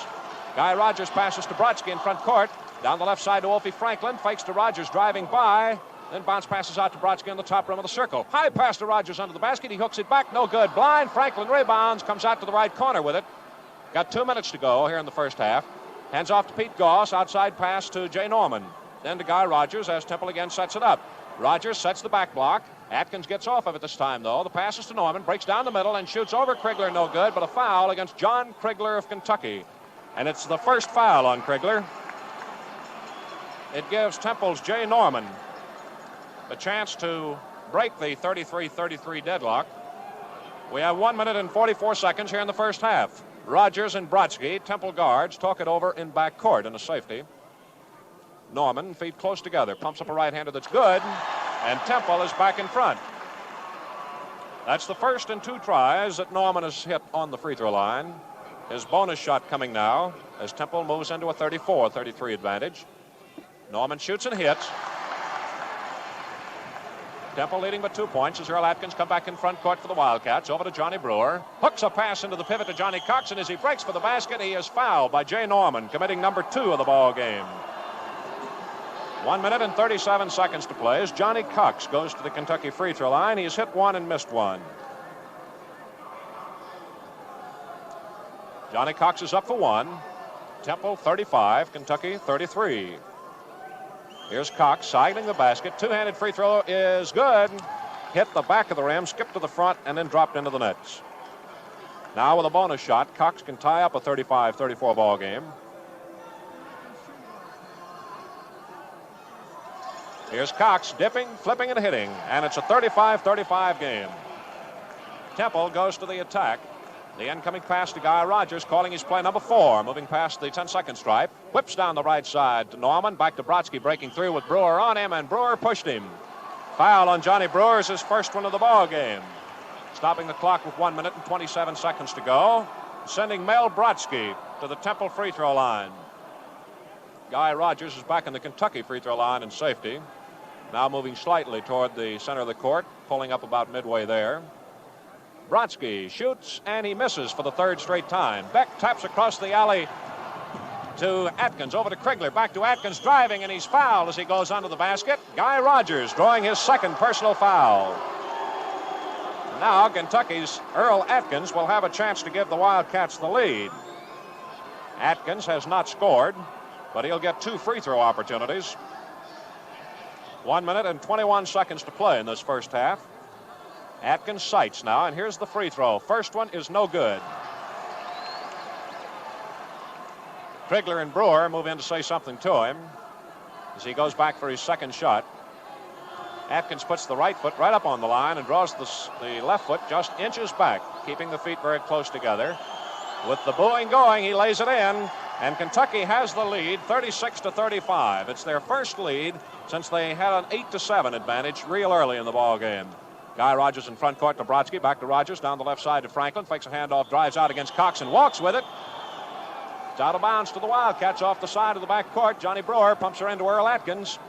Guy Rogers passes to Brodsky in front court. Down the left side to Wolfie Franklin. Fakes to Rogers driving by. Then bounce passes out to Brodsky on the top rim of the circle. High pass to Rogers under the basket. He hooks it back. No good. Blind. Franklin rebounds. Comes out to the right corner with it. Got 2 minutes to go here in the first half. Hands off to Pete Goss. Outside pass to Jay Norman. Then to Guy Rogers as Temple again sets it up. Rogers sets the back block. Atkins gets off of it this time, though. The pass is to Norman. Breaks down the middle and shoots over Krigler. No good, but a foul against John Krigler of Kentucky. And it's the first foul on Krigler. It gives Temple's Jay Norman the chance to break the 33-33 deadlock. We have 1 minute and 44 seconds here in the first half. Rogers and Brodsky, Temple guards, talk it over in back court in a safety. Norman, feet close together, pumps up a right-hander that's good, and Temple is back in front. That's the first in 2 tries that Norman has hit on the free throw line. His bonus shot coming now as Temple moves into a 34-33 advantage. Norman shoots and hits. Temple leading by 2 points as Earl Atkins come back in front court for the Wildcats. Over to Johnny Brewer. Hooks a pass into the pivot to Johnny Cox, and as he breaks for the basket, he is fouled by Jay Norman, committing number 2 of the ball game. 1 minute and 37 seconds to play as Johnny Cox goes to the Kentucky free throw line. He's hit 1 and missed 1. Johnny Cox is up for 1. Temple 35, Kentucky 33. Here's Cox sidling the basket. Two-handed free throw is good. hit the back of the rim, skipped to the front, and then dropped into the nets. Now with a bonus shot, Cox can tie up a 35-34 ball game. Here's Cox dipping, flipping, and hitting, and it's a 35-35 game. Temple goes to the attack. The incoming pass to Guy Rogers, calling his play number 4, moving past the 10-second stripe. Whips down the right side to Norman, back to Brodsky, breaking through with Brewer on him, and Brewer pushed him. Foul on Johnny Brewer is his first one of the ball game. Stopping the clock with 1 minute and 27 seconds to go, sending Mel Brodsky to the Temple free throw line. Guy Rogers is back in the Kentucky free throw line in safety. Now moving slightly toward the center of the court, pulling up about midway there. Brodsky shoots, and he misses for the third straight time. Beck taps across the alley to Atkins, over to Krigler, back to Atkins, driving, and he's fouled as he goes under the basket. Guy Rogers drawing his second personal foul. Now Kentucky's Earl Atkins will have a chance to give the Wildcats the lead. Atkins has not scored, but he'll get 2 free throw opportunities. 1 minute and 21 seconds to play in this first half. Atkins sights now, and here's the free throw. First one is no good. Krigler and Brewer move in to say something to him as he goes back for his second shot. Atkins puts the right foot right up on the line and draws the left foot just inches back, keeping the feet very close together. With the booing going, he lays it in, and Kentucky has the lead, 36-35. It's their first lead since they had an 8-7 advantage real early in the ball game. Guy Rogers in front court to Brodsky, back to Rogers, down the left side to Franklin, fakes a handoff, drives out against Cox and walks with it. It's out of bounds to the Wildcats off the side of the back court. Johnny Brewer pumps her into Earl Atkins.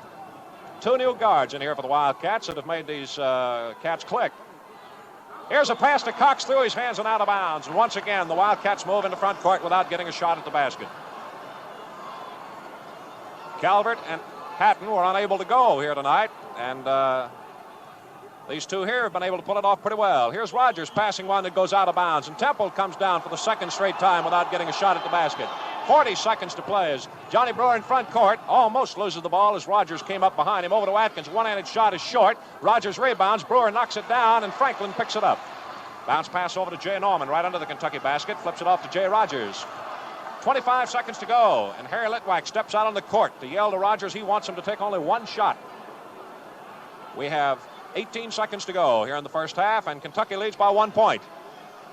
2 new guards in here for the Wildcats that have made these Cats click. Here's a pass to Cox through his hands and out of bounds. And once again, the Wildcats move into front court without getting a shot at the basket. Calvert and Hatton were unable to go here tonight, and these two here have been able to pull it off pretty well. Here's Rogers passing one that goes out of bounds, and Temple comes down for the second straight time without getting a shot at the basket. 40 seconds to play as Johnny Brewer in front court almost loses the ball as Rogers came up behind him. Over to Atkins. One-handed shot is short. Rogers rebounds. Brewer knocks it down, and Franklin picks it up. Bounce pass over to Jay Norman right under the Kentucky basket. Flips it off to Jay Rogers. 25 seconds to go, and Harry Litwack steps out on the court to yell to Rogers he wants him to take only one shot. We have 18 seconds to go here in the first half, and Kentucky leads by 1 point.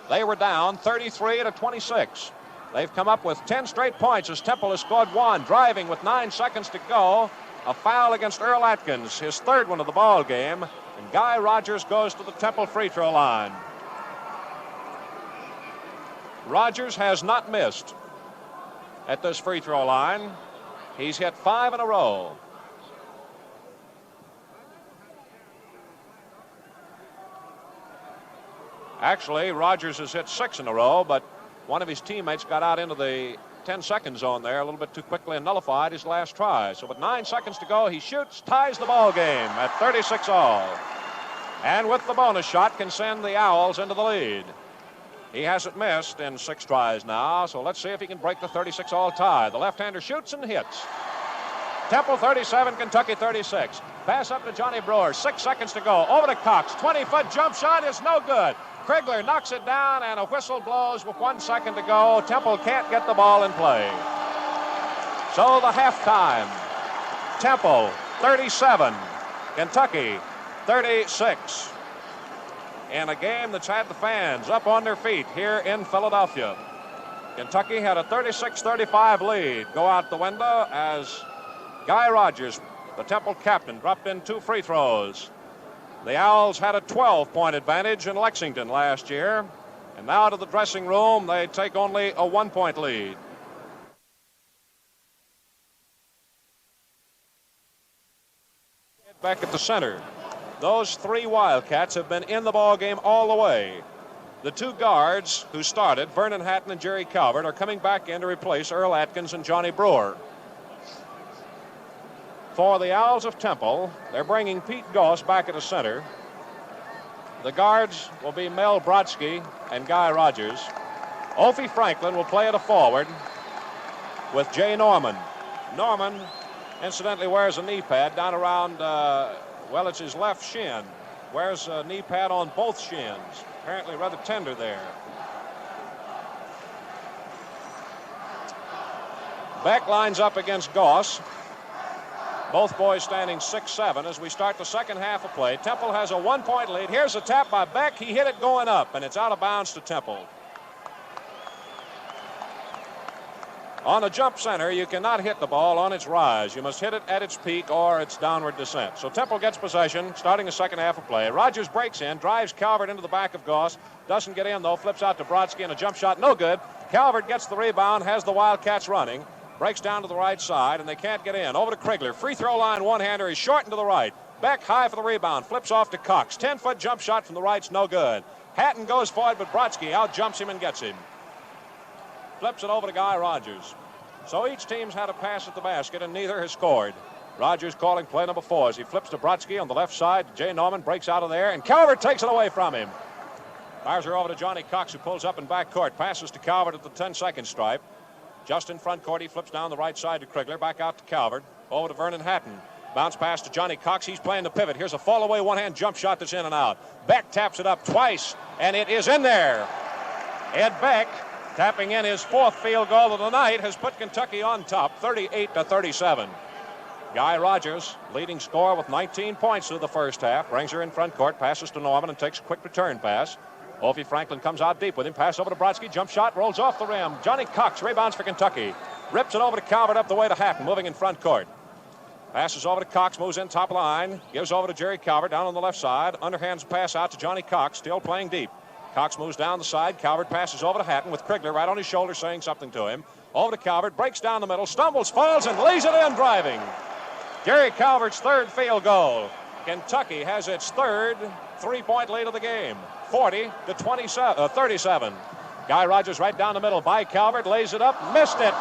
They were down 33-26. They've come up with 10 straight points as Temple has scored 1. Driving with 9 seconds to go. A foul against Earl Atkins, his third one of the ball game. And Guy Rogers goes to the Temple free throw line. Rogers has not missed at this free throw line. He's hit 5 in a row. Actually, Rogers has hit 6 in a row, but one of his teammates got out into the 10-second zone there a little bit too quickly and nullified his last try. So with 9 seconds to go, he shoots, ties the ball game at 36-all. And with the bonus shot, can send the Owls into the lead. He hasn't missed in 6 tries now, so let's see if he can break the 36-all tie. The left-hander shoots and hits. Temple 37, Kentucky 36. Pass up to Johnny Brewer, 6 seconds to go. Over to Cox, 20-foot jump shot is no good. Krigler knocks it down, and a whistle blows with 1 second to go. Temple can't get the ball in play. So the halftime. Temple 37, Kentucky 36. In a game that's had the fans up on their feet here in Philadelphia. Kentucky had a 36-35 lead go out the window as Guy Rogers, the Temple captain, dropped in 2 free throws. The Owls had a 12-point advantage in Lexington last year, and now to the dressing room, they take only a 1-point lead. Back at the center, those 3 Wildcats have been in the ball game all the way. The 2 guards who started, Vernon Hatton and Jerry Calvert, are coming back in to replace Earl Atkins and Johnny Brewer. For the Owls of Temple, they're bringing Pete Goss back at the center. The guards will be Mel Brodsky and Guy Rogers. Opie Franklin will play at a forward with Jay Norman. Norman, incidentally, wears a knee pad down around, well, it's his left shin. Wears a knee pad on both shins. Apparently rather tender there. Beck lines up against Goss. Both boys standing 6-7 as we start the second half of play. Temple has a 1-point lead. Here's a tap by Beck. He hit it going up, and it's out of bounds to Temple. On a jump center, you cannot hit the ball on its rise. You must hit it at its peak or its downward descent. So Temple gets possession, starting the second half of play. Rogers breaks in, drives Calvert into the back of Goss. Doesn't get in, though. Flips out to Brodsky, and a jump shot, no good. Calvert gets the rebound, has the Wildcats running. Breaks down to the right side, and they can't get in. Over to Krigler. Free throw line one-hander. He's short and to the right. Beck high for the rebound. Flips off to Cox. 10-foot jump shot from the right's no good. Hatton goes for it, but Brodsky out-jumps him and gets him. Flips it over to Guy Rogers. So each team's had a pass at the basket, and neither has scored. Rogers calling play number 4 as he flips to Brodsky on the left side. Jay Norman breaks out of there, and Calvert takes it away from him. Fires her over to Johnny Cox, who pulls up in backcourt. Passes to Calvert at the 10-second stripe. Just in front court, he flips down the right side to Krigler. Back out to Calvert. Over to Vernon Hatton. Bounce pass to Johnny Cox. He's playing the pivot. Here's a fall-away one-hand jump shot that's in and out. Beck taps it up twice, and it is in there. Ed Beck, tapping in his 4th field goal of the night, has put Kentucky on top, 38-37. Guy Rogers, leading scorer with 19 points through the first half. Brings her in front court, passes to Norman, and takes a quick return pass. Opie Franklin comes out deep with him. Pass over to Brodsky. Jump shot. Rolls off the rim. Johnny Cox rebounds for Kentucky. Rips it over to Calvert up the way to Hatton. Moving in front court. Passes over to Cox. Moves in top line. Gives over to Jerry Calvert down on the left side. Underhands pass out to Johnny Cox. Still playing deep. Cox moves down the side. Calvert passes over to Hatton with Krigler right on his shoulder saying something to him. Over to Calvert. Breaks down the middle. Stumbles, falls, and lays it in driving. Jerry Calvert's 3rd field goal. Kentucky has its 3rd 3-point lead of the game. 40-37. Guy Rogers right down the middle by Calvert, lays it up, missed it.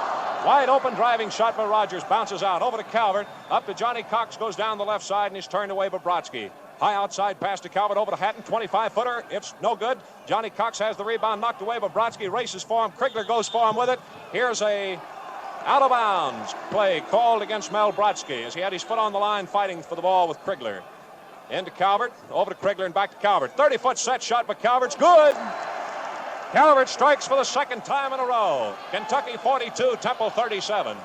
Wide open driving shot by Rogers, bounces out over to Calvert, up to Johnny Cox, goes down the left side, and he's turned away by Brodsky. High outside pass to Calvert over to Hatton, 25-footer, it's no good. Johnny Cox has the rebound knocked away, but Brodsky races for him. Krigler goes for him with it. Here's a out of bounds play called against Mel Brodsky as he had his foot on the line fighting for the ball with Krigler. Into Calvert, over to Krigler and back to Calvert. 30-foot set shot by Calvert's good. Calvert strikes for the 2nd time in a row. Kentucky 42, Temple 37.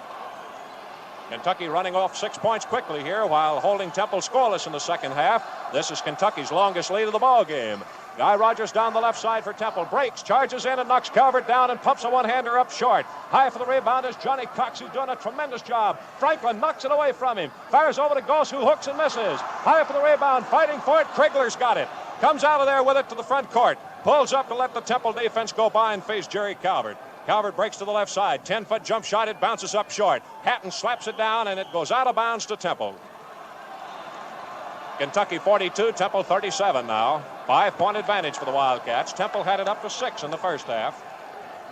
Kentucky running off 6 points quickly here while holding Temple scoreless in the second half. This is Kentucky's longest lead of the ball game. Guy Rogers down the left side for Temple. Breaks, charges in, and knocks Calvert down and pumps a one-hander up short. High for the rebound is Johnny Cox, who's doing a tremendous job. Franklin knocks it away from him. Fires over to Goss, who hooks and misses. High for the rebound, fighting for it. Krigler's got it. Comes out of there with it to the front court. Pulls up to let the Temple defense go by and face Jerry Calvert. Calvert breaks to the left side. 10-foot jump shot. It bounces up short. Hatton slaps it down, and it goes out of bounds to Temple. Kentucky 42, Temple 37 now. 5-point advantage for the Wildcats. Temple had it up to 6 in the first half.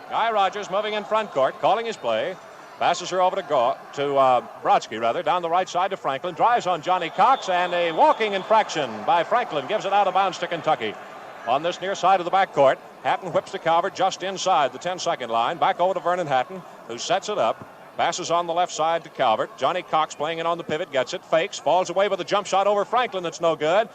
Guy Rogers moving in front court, calling his play. Passes her over to Brodsky, down the right side to Franklin. Drives on Johnny Cox, and a walking infraction by Franklin gives it out of bounds to Kentucky. On this near side of the backcourt, Hatton whips to Calvert just inside the 10-second line. Back over to Vernon Hatton, who sets it up. Passes on the left side to Calvert. Johnny Cox playing it on the pivot, gets it, fakes, falls away with a jump shot over Franklin that's no good.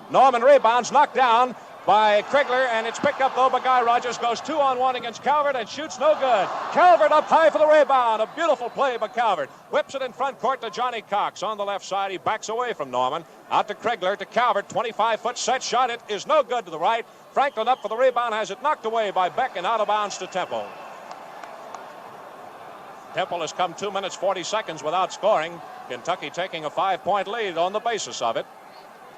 Norman rebounds, knocked down by Krigler, and it's picked up though by Guy Rogers. Goes 2-on-1 against Calvert and shoots no good. Calvert up high for the rebound. A beautiful play by Calvert. Whips it in front court to Johnny Cox. On the left side, he backs away from Norman. Out to Krigler to Calvert. 25-foot set shot. It is no good to the right. Franklin up for the rebound, has it knocked away by Beck and out of bounds to Temple. Temple has come 2 minutes 40 seconds without scoring. Kentucky taking a 5-point lead on the basis of it.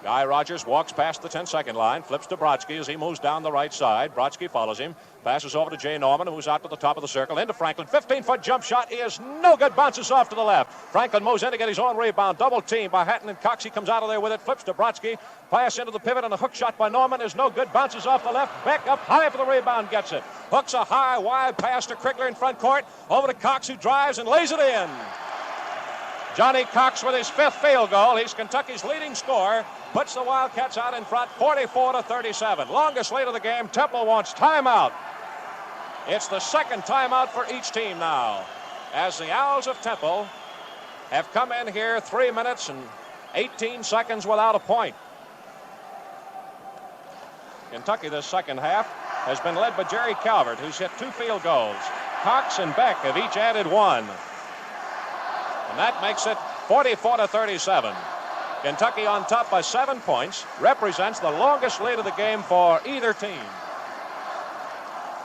Guy Rogers walks past the 10-second line, flips to Brodsky as he moves down the right side. Brodsky follows him, passes over to Jay Norman, who's out to the top of the circle, into Franklin. 15-foot jump shot is no good, bounces off to the left. Franklin moves in to get his own rebound, double team by Hatton and Cox. He comes out of there with it, flips to Brodsky, pass into the pivot, and a hook shot by Norman is no good, bounces off the left. Beck up high for the rebound, gets it. Hooks a high, wide pass to Krigler in front court, over to Cox, who drives and lays it in. Johnny Cox with his 5th field goal. He's Kentucky's leading scorer. Puts the Wildcats out in front, 44-37. Longest lead of the game. Temple wants timeout. It's the 2nd timeout for each team now, as the Owls of Temple have come in here 3 minutes and 18 seconds without a point. Kentucky this second half has been led by Jerry Calvert, who's hit 2 field goals. Cox and Beck have each added 1. And that makes it 44-37. Kentucky on top by 7 points, represents the longest lead of the game for either team.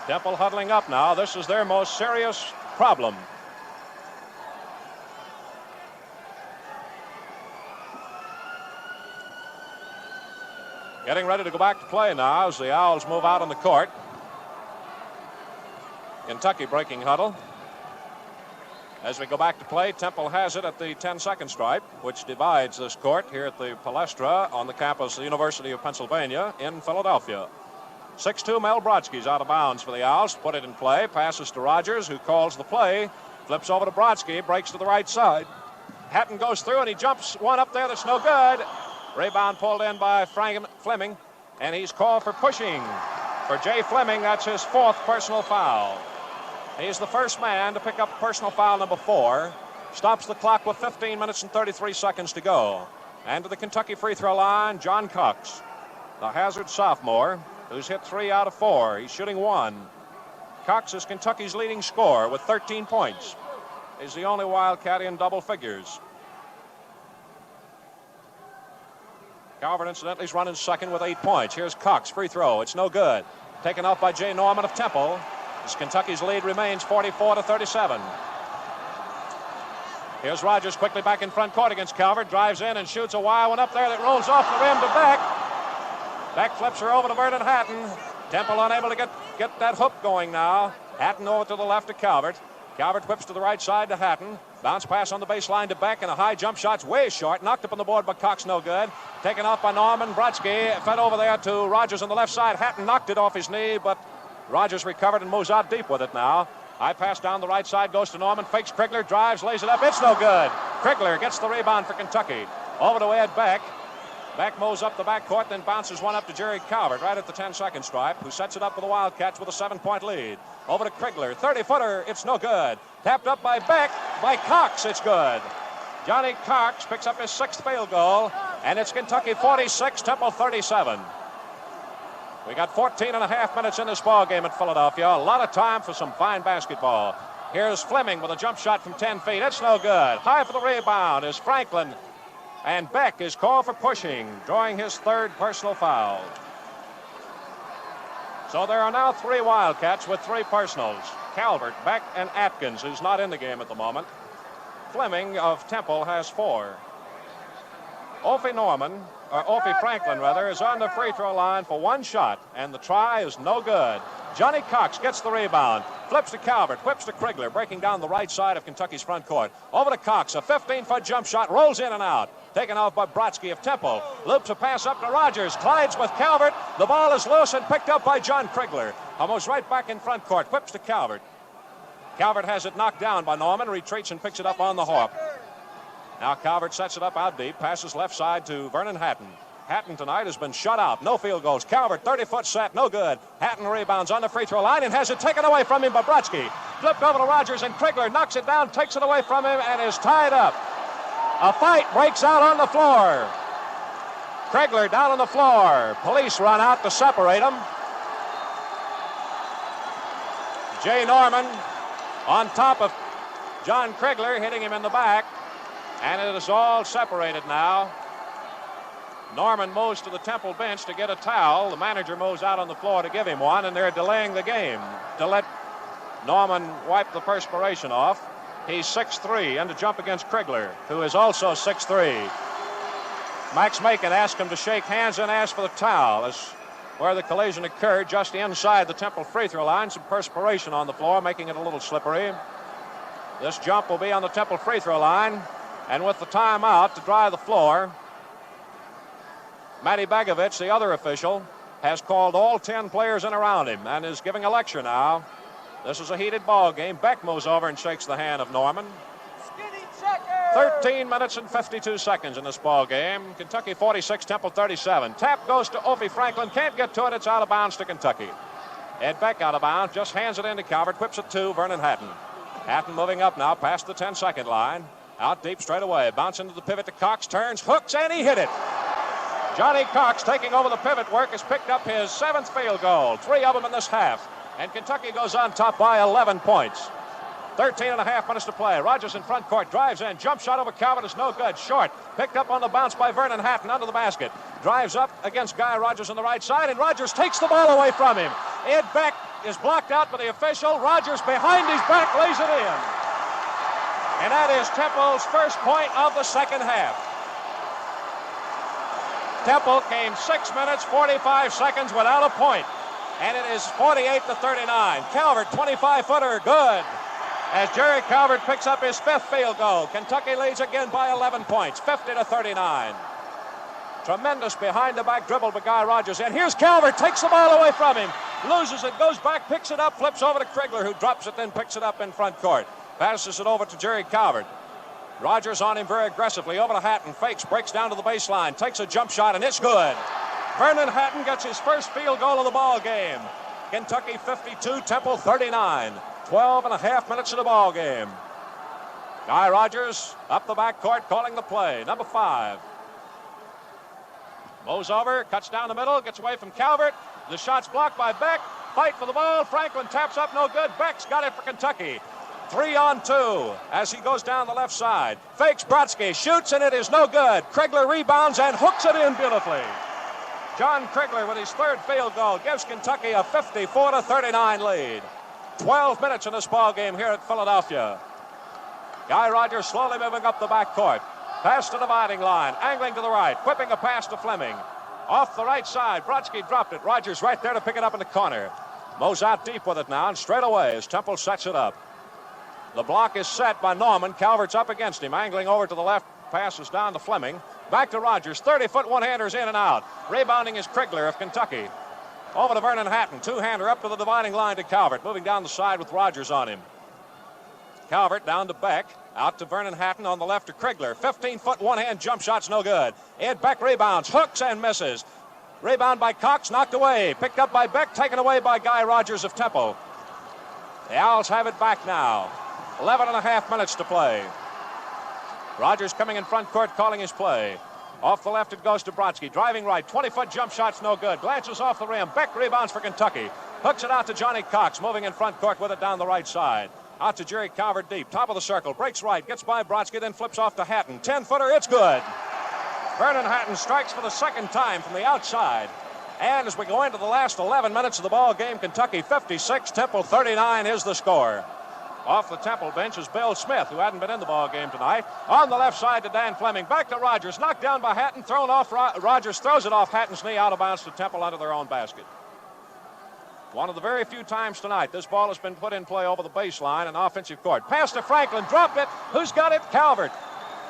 Temple huddling up now. This is their most serious problem. Getting ready to go back to play now as the Owls move out on the court. Kentucky breaking huddle. As we go back to play, Temple has it at the 10-second stripe, which divides this court here at the Palestra on the campus of the University of Pennsylvania in Philadelphia. 6'2" Mel Brodsky's out of bounds for the Owls to put it in play. Passes to Rogers, who calls the play. Flips over to Brodsky, breaks to the right side. Hatton goes through, and he jumps one up there that's no good. Rebound pulled in by Fleming, and he's called for pushing. For Jay Fleming, that's his 4th personal foul. He's the first man to pick up personal foul number 4. Stops the clock with 15 minutes and 33 seconds to go. And to the Kentucky free throw line, John Cox, the Hazard sophomore, who's hit 3 out of 4. He's shooting 1. Cox is Kentucky's leading scorer with 13 points. He's the only Wildcat in double figures. Calvert, incidentally, is running second with 8 points. Here's Cox, free throw. It's no good. Taken off by Jay Norman of Temple. As Kentucky's lead remains 44-37. Here's Rogers quickly back in front court against Calvert. Drives in and shoots a wild one up there that rolls off the rim to Beck. Beck flips her over to Vernon Hatton. Temple unable to get that hook going now. Hatton over to the left to Calvert. Calvert whips to the right side to Hatton. Bounce pass on the baseline to Beck, and a high jump shot's way short. Knocked up on the board by Cox, no good. Taken off by Norman. Brodsky fed over there to Rogers on the left side. Hatton knocked it off his knee, but Rogers recovered and moves out deep with it now. High pass down the right side, goes to Norman, fakes Krigler, drives, lays it up. It's no good. Krigler gets the rebound for Kentucky. Over to Ed Beck. Beck moves up the backcourt, then bounces one up to Jerry Calvert right at the 10-second stripe, who sets it up for the Wildcats with a 7-point lead. Over to Krigler, 30-footer, it's no good. Tapped up by Beck, by Cox, it's good. Johnny Cox picks up his 6th field goal, and it's Kentucky 46, Temple 37. We got 14 and a half minutes in this ball game at Philadelphia. A lot of time for some fine basketball. Here's Fleming with a jump shot from 10 feet. It's no good. High for the rebound is Franklin. And Beck is called for pushing, drawing his 3rd personal foul. So there are now 3 Wildcats with 3 personals. Calvert, Beck, and Atkins, who's not in the game at the moment. Fleming of Temple has 4. Opie Franklin, is on the free throw line for 1 shot, and the try is no good. Johnny Cox gets the rebound, flips to Calvert, whips to Krigler, breaking down the right side of Kentucky's front court. Over to Cox, a 15-foot jump shot, rolls in and out. Taken off by Brodsky of Temple. Loops a pass up to Rogers, collides with Calvert. The ball is loose and picked up by John Krigler. Almost right back in front court, whips to Calvert. Calvert has it knocked down by Norman, retreats and picks it up on the hop. Now Calvert sets it up out deep, passes left side to Vernon Hatton. Hatton tonight has been shut out. No field goals. Calvert, 30-foot set, no good. Hatton rebounds on the free throw line and has it taken away from him by Brodsky. Flipped over to Rogers, and Krigler knocks it down, takes it away from him, and is tied up. A fight breaks out on the floor. Krigler down on the floor. Police run out to separate them. Jay Norman on top of John Krigler, hitting him in the back. And it is all separated now. Norman moves to the Temple bench to get a towel. The manager moves out on the floor to give him one, and they're delaying the game to let Norman wipe the perspiration off. He's 6'3", and to jump against Krigler, who is also 6'3". Max Macon asked him to shake hands and ask for the towel. As where the collision occurred, just inside the Temple free throw line, some perspiration on the floor, making it a little slippery. This jump will be on the Temple free throw line. And with the timeout to dry the floor, Matty Begovich, the other official, has called all 10 players in around him and is giving a lecture now. This is a heated ball game. Beck moves over and shakes the hand of Norman. 13 minutes and 52 seconds in this ball game. Kentucky 46, Temple 37. Tap goes to Opie Franklin. Can't get to it. It's out of bounds to Kentucky. Ed Beck out of bounds. Just hands it in to Calvert. Whips it to Vernon Hatton. Hatton moving up now past the 10-second line. Out deep straight away. Bounce into the pivot to Cox. Turns, hooks, and he hit it. Johnny Cox, taking over the pivot work, has picked up his 7th field goal. 3 of them in this half. And Kentucky goes on top by 11 points. 13 and a half minutes to play. Rogers in front court, drives in, jump shot over Calvert is no good. Short, picked up on the bounce by Vernon Hatton under the basket. Drives up against Guy Rogers on the right side, and Rogers takes the ball away from him. Ed Beck is blocked out by the official. Rogers behind his back lays it in. And that is Temple's first point of the second half. Temple came 6 minutes, 45 seconds without a point. And it is 48-39. Calvert, 25-footer, good. As Jerry Calvert picks up his 5th field goal. Kentucky leads again by 11 points, 50-39. Tremendous behind-the-back dribble by Guy Rogers. And here's Calvert, takes the ball away from him. Loses it, goes back, picks it up, flips over to Krigler, who drops it, then picks it up in front court. Passes it over to Jerry Calvert. Rogers on him very aggressively, over to Hatton, fakes, breaks down to the baseline, takes a jump shot, and it's good. Vernon Hatton gets his first field goal of the ball game. Kentucky 52, Temple 39. 12 and a half minutes of the ball game. Guy Rogers up the backcourt calling the play. Number 5. Mows over, cuts down the middle, gets away from Calvert. The shot's blocked by Beck. Fight for the ball. Franklin taps up, no good. Beck's got it for Kentucky. 3-on-2 as he goes down the left side. Fakes Brodsky, shoots, and it is no good. Krigler rebounds and hooks it in beautifully. John Krigler with his 3rd field goal gives Kentucky a 54-39 lead. 12 minutes in this ball game here at Philadelphia. Guy Rogers slowly moving up the backcourt. Pass to the dividing line, angling to the right, whipping a pass to Fleming. Off the right side, Brodsky dropped it. Rogers right there to pick it up in the corner. Mows out deep with it now, and straight away as Temple sets it up. The block is set by Norman. Calvert's up against him, angling over to the left. Passes down to Fleming. Back to Rogers. 30-foot one-handers in and out. Rebounding is Krigler of Kentucky. Over to Vernon Hatton. Two-hander up to the dividing line to Calvert. Moving down the side with Rogers on him. Calvert down to Beck. Out to Vernon Hatton on the left to Krigler. 15-foot one-hand jump shot's no good. Ed Beck rebounds. Hooks and misses. Rebound by Cox. Knocked away. Picked up by Beck. Taken away by Guy Rogers of Temple. The Owls have it back now. 11 and a half minutes to play. Rogers coming in front court calling his play. Off the left it goes to Brodsky. Driving right. 20-foot jump shot's no good. Glances off the rim. Beck rebounds for Kentucky. Hooks it out to Johnny Cox. Moving in front court with it down the right side. Out to Jerry Calvert deep. Top of the circle. Breaks right. Gets by Brodsky. Then flips off to Hatton. 10-footer. It's good. Vernon Hatton strikes for the second time from the outside. And as we go into the last 11 minutes of the ball game, Kentucky 56, Temple 39 is the score. Off the Temple bench is Bill Smith, who hadn't been in the ball game tonight. On the left side to Dan Fleming. Back to Rogers. Knocked down by Hatton. Thrown off. Rogers throws it off Hatton's knee out of bounds to Temple under their own basket. One of the very few times tonight this ball has been put in play over the baseline and offensive court. Pass to Franklin. Dropped it. Who's got it? Calvert.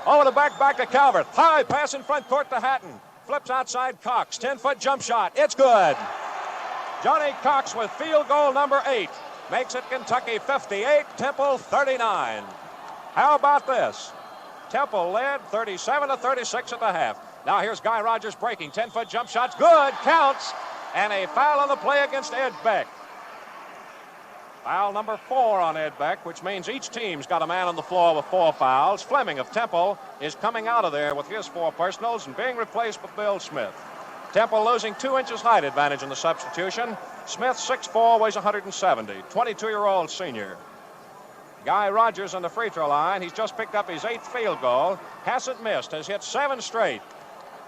Over the back to Calvert. High pass in front court to Hatton. Flips outside Cox. 10-foot jump shot. It's good. Johnny Cox with field goal number 8. Makes it Kentucky 58, Temple 39. How about this? Temple led 37-36 at the half. Now here's Guy Rogers breaking. 10-foot jump shots. Good. Counts. And a foul on the play against Ed Beck. Foul number 4 on Ed Beck, which means each team's got a man on the floor with 4 fouls. Fleming of Temple is coming out of there with his 4 personals and being replaced with Bill Smith. Temple losing 2 inches height advantage in the substitution. Smith, 6'4", weighs 170. 22-year-old senior. Guy Rogers on the free throw line. He's just picked up his 8th field goal. Hasn't missed. Has hit 7 straight.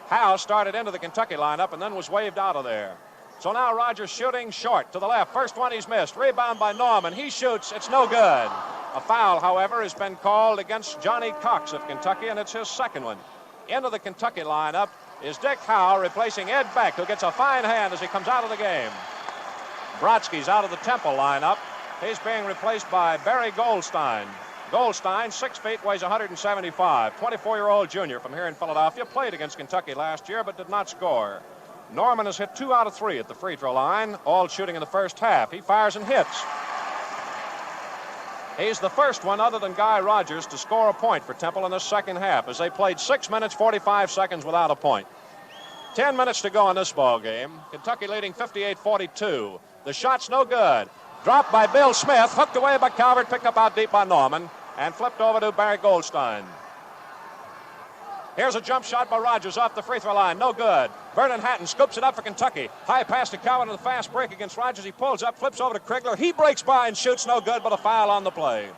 Howe started into the Kentucky lineup and then was waved out of there. So now Rogers shooting short to the left. First one he's missed. Rebound by Norman. He shoots. It's no good. A foul, however, has been called against Johnny Cox of Kentucky, and it's his 2nd one. Into the Kentucky lineup is Dick Howe replacing Ed Beck, who gets a fine hand as he comes out of the game. Brodsky's out of the Temple lineup. He's being replaced by Barry Goldstein. Goldstein, 6 feet, weighs 175. 24-year-old junior from here in Philadelphia. Played against Kentucky last year, but did not score. Norman has hit 2 out of 3 at the free throw line, all shooting in the first half. He fires and hits. He's the first one other than Guy Rogers to score a point for Temple in the second half, as they played 6 minutes, 45 seconds without a point. 10 minutes to go in this ball game. Kentucky leading 58-42. The shot's no good. Dropped by Bill Smith, hooked away by Calvert, picked up out deep by Norman, and flipped over to Barry Goldstein. Here's a jump shot by Rogers off the free throw line. No good. Vernon Hatton scoops it up for Kentucky. High pass to Calvert on the fast break against Rogers. He pulls up, flips over to Krigler. He breaks by and shoots. No good, but a foul on the play.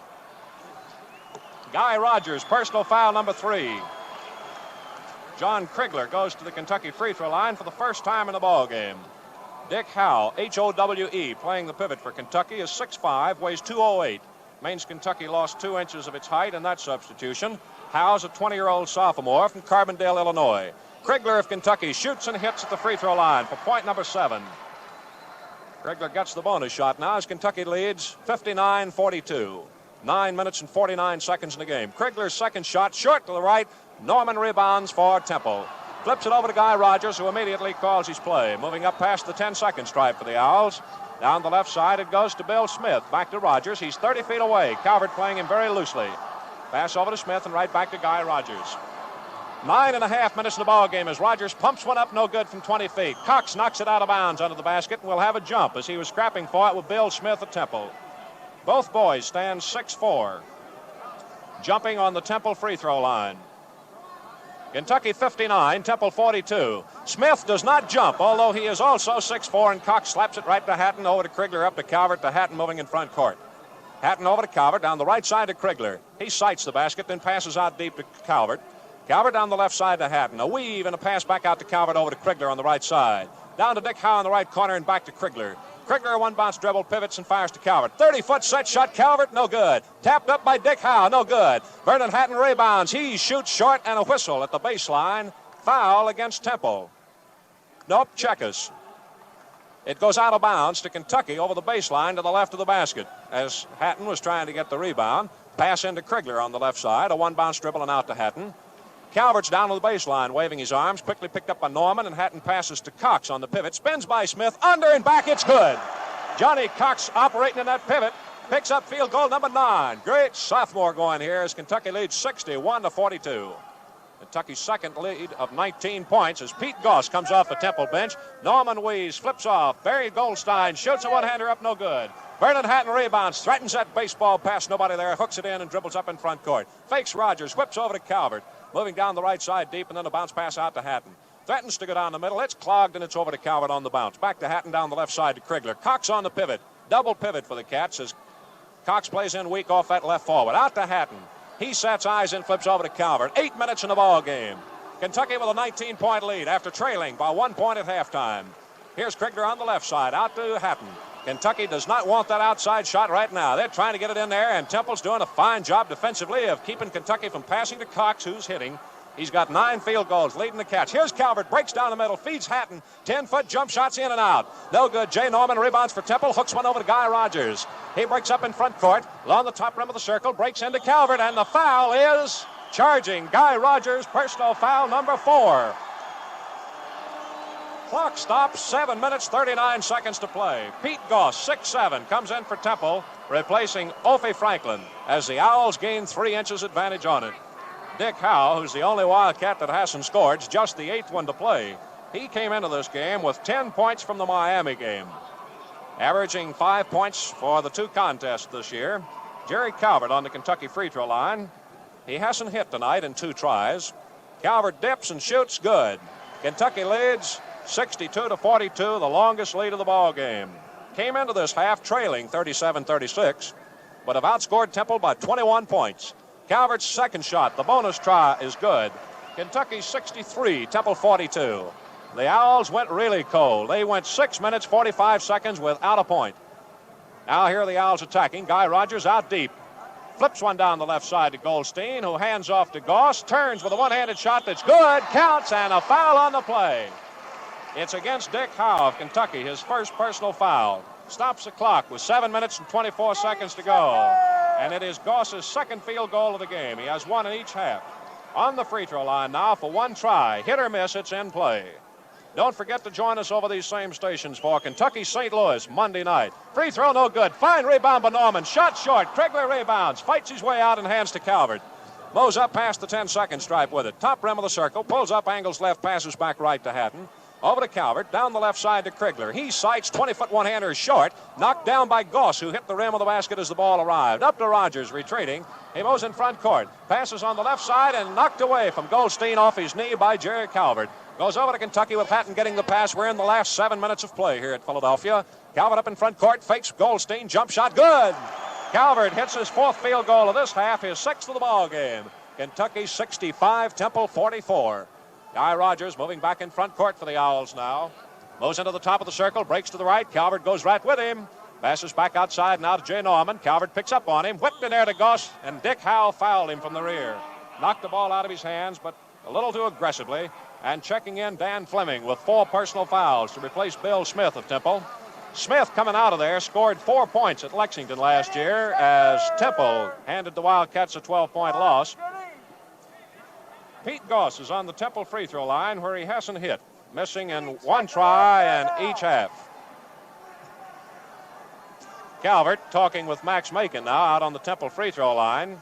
Guy Rogers, personal foul number 3. John Krigler goes to the Kentucky free throw line for the first time in the ball game. Dick Howe, H-O-W-E, playing the pivot for Kentucky, is 6'5", weighs 208. Means Kentucky lost 2 inches of its height in that substitution. Howe's a 20-year-old sophomore from Carbondale, Illinois. Krigler of Kentucky shoots and hits at the free throw line for point number 7. Krigler gets the bonus shot now as Kentucky leads 59-42. 9 minutes and 49 seconds in the game. Krigler's second shot short to the right. Norman rebounds for Temple. Flips it over to Guy Rogers, who immediately calls his play. Moving up past the 10-second stripe for the Owls. Down the left side, it goes to Bill Smith. Back to Rogers. He's 30 feet away. Calvert playing him very loosely. Pass over to Smith and right back to Guy Rogers. 9.5 minutes in the ball game as Rogers pumps one up, no good from 20 feet. Cox knocks it out of bounds under the basket and will have a jump as he was scrapping for it with Bill Smith at Temple. Both boys stand 6'4", jumping on the Temple free throw line. Kentucky 59, Temple 42. Smith does not jump, although he is also 6'4", and Cox slaps it right to Hatton, over to Krigler, up to Calvert, to Hatton moving in front court. Hatton over to Calvert, down the right side to Krigler. He sights the basket, then passes out deep to Calvert. Calvert down the left side to Hatton. A weave and a pass back out to Calvert over to Krigler on the right side. Down to Dick Howe in the right corner and back to Krigler. Krigler, a one-bounce dribble, pivots and fires to Calvert. 30-foot set shot, Calvert, no good. Tapped up by Dick Howe, no good. Vernon Hatton rebounds. He shoots short and a whistle at the baseline. Foul against Temple. Nope, check us. It goes out of bounds to Kentucky over the baseline to the left of the basket as Hatton was trying to get the rebound. Pass into Krigler on the left side. A one-bounce dribble and out to Hatton. Calvert's down to the baseline, waving his arms. Quickly picked up by Norman, and Hatton passes to Cox on the pivot. Spins by Smith, under and back, it's good. Johnny Cox operating in that pivot. Picks up field goal number 9. Great sophomore going here as Kentucky leads 61-42. Kentucky's second lead of 19 points as Pete Goss comes off the Temple bench. Norman Weiss flips off. Barry Goldstein shoots a one-hander up, no good. Vernon Hatton rebounds, threatens that baseball pass, nobody there, hooks it in and dribbles up in front court. Fakes Rogers, whips over to Calvert. Moving down the right side deep, and then a bounce pass out to Hatton. Threatens to go down the middle. It's clogged, and it's over to Calvert on the bounce. Back to Hatton down the left side to Krigler. Cox on the pivot. Double pivot for the Cats as Cox plays in weak off that left forward. Out to Hatton. He sets eyes and flips over to Calvert. 8 minutes in the ball game. Kentucky with a 19-point lead after trailing by 1 point at halftime. Here's Krigler on the left side. Out to Hatton. Kentucky does not want that outside shot right now. They're trying to get it in there, and Temple's doing a fine job defensively of keeping Kentucky from passing to Cox, who's hitting. He's got 9 field goals, leading the Cats. Here's Calvert, breaks down the middle, feeds Hatton. 10-foot jump shots in and out. No good. Jay Norman rebounds for Temple, hooks one over to Guy Rogers. He breaks up in front court, along the top rim of the circle, breaks into Calvert, and the foul is charging. Guy Rogers, personal foul number 4. Clock stops, 7 minutes, 39 seconds to play. Pete Goss, 6'7", comes in for Temple, replacing Opie Franklin as the Owls gain 3 inches advantage on it. Dick Howe, who's the only Wildcat that hasn't scored, is just the 8th one to play. He came into this game with 10 points from the Miami game, averaging 5 points for the 2 contests this year. Jerry Calvert on the Kentucky free throw line. He hasn't hit tonight in 2 tries. Calvert dips and shoots good. Kentucky leads 62-42, the longest lead of the ball game. Came into this half trailing 37-36, but have outscored Temple by 21 points. Calvert's second shot, the bonus try, is good. Kentucky 63, Temple 42. The Owls went really cold. They went 6 minutes, 45 seconds without a point. Now here are the Owls attacking. Guy Rogers out deep. Flips one down the left side to Goldstein, who hands off to Goss. Turns with a one-handed shot that's good. Counts, and a foul on the play. It's against Dick Howe of Kentucky, his first personal foul. Stops the clock with 7 minutes and 24 seconds to go. And it is Goss's second field goal of the game. He has 1 in each half. On the free throw line now for 1 try. Hit or miss, it's in play. Don't forget to join us over these same stations for Kentucky St. Louis Monday night. Free throw no good. Fine rebound by Norman. Shot short. Krigler rebounds. Fights his way out and hands to Calvert. Mows up past the 10-second stripe with it. Top rim of the circle. Pulls up, angles left, passes back right to Hatton. Over to Calvert, down the left side to Krigler. He sights 20-foot one-hander short, knocked down by Goss, who hit the rim of the basket as the ball arrived. Up to Rogers, retreating. He moves in front court. Passes on the left side and knocked away from Goldstein off his knee by Jerry Calvert. Goes over to Kentucky with Hatton getting the pass. We're in the last 7 minutes of play here at Philadelphia. Calvert up in front court, fakes Goldstein, jump shot, good! Calvert hits his 4th field goal of this half, his 6th of the ball game. Kentucky 65, Temple 44. Guy Rogers moving back in front court for the Owls now. Moves into the top of the circle, breaks to the right. Calvert goes right with him. Passes back outside now to Jay Norman. Calvert picks up on him, whipped in there to Goss, and Dick Howe fouled him from the rear. Knocked the ball out of his hands, but a little too aggressively. And checking in Dan Fleming with 4 personal fouls to replace Bill Smith of Temple. Smith coming out of there scored 4 points at Lexington last year as Temple handed the Wildcats a 12-point loss. Pete Goss is on the Temple free throw line where he hasn't hit, missing in 1 try and each half. Calvert talking with Max Macon now out on the Temple free throw line.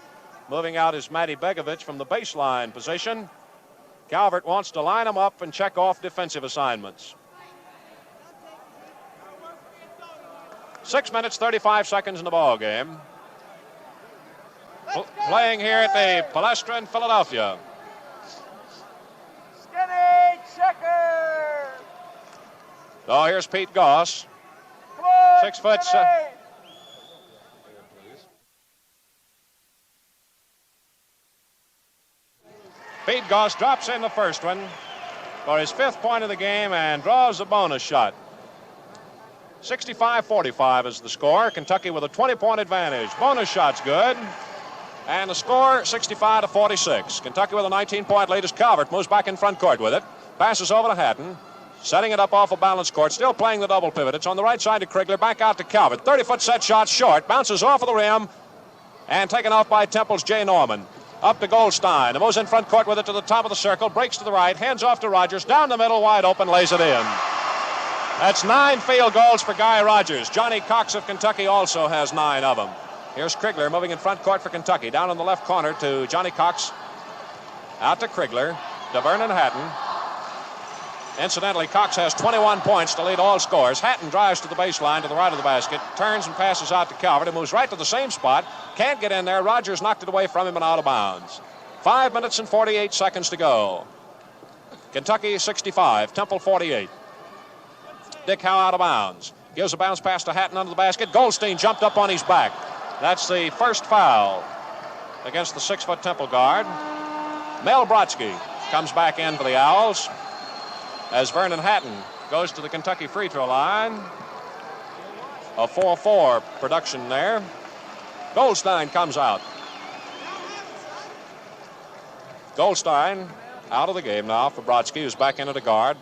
Moving out is Matty Begovic from the baseline position. Calvert wants to line them up and check off defensive assignments. 6 minutes, 35 seconds in the ball game. Playing here at the Palestra in Philadelphia. Skinny checker. So here's Pete Goss. 6 foot. Pete Goss drops in the first one for his 5th point of the game and draws a bonus shot. 65-45 is the score. Kentucky with a 20-point advantage. Bonus shot's good. And the score, 65-46. Kentucky with a 19-point lead as Calvert moves back in front court with it. Passes over to Hatton. Setting it up off a balance court. Still playing the double pivot. It's on the right side to Krigler. Back out to Calvert. 30-foot set shot short. Bounces off of the rim. And taken off by Temple's Jay Norman. Up to Goldstein. He moves in front court with it to the top of the circle. Breaks to the right. Hands off to Rogers. Down the middle. Wide open. Lays it in. That's 9 field goals for Guy Rogers. Johnny Cox of Kentucky also has 9 of them. Here's Krigler moving in front court for Kentucky. Down in the left corner to Johnny Cox. Out to Krigler. To Vernon Hatton. Incidentally, Cox has 21 points to lead all scores. Hatton drives to the baseline to the right of the basket. Turns and passes out to Calvert. He moves right to the same spot. Can't get in there. Rogers knocked it away from him and out of bounds. 5 minutes and 48 seconds to go. Kentucky 65. Temple 48. Dick Howe out of bounds. Gives a bounce pass to Hatton under the basket. Goldstein jumped up on his back. That's the first foul against the 6-foot Temple guard. Mel Brodsky comes back in for the Owls as Vernon Hatton goes to the Kentucky free throw line. A 4-4 production there. Goldstein comes out. Goldstein out of the game now for Brodsky, who's back into the guard.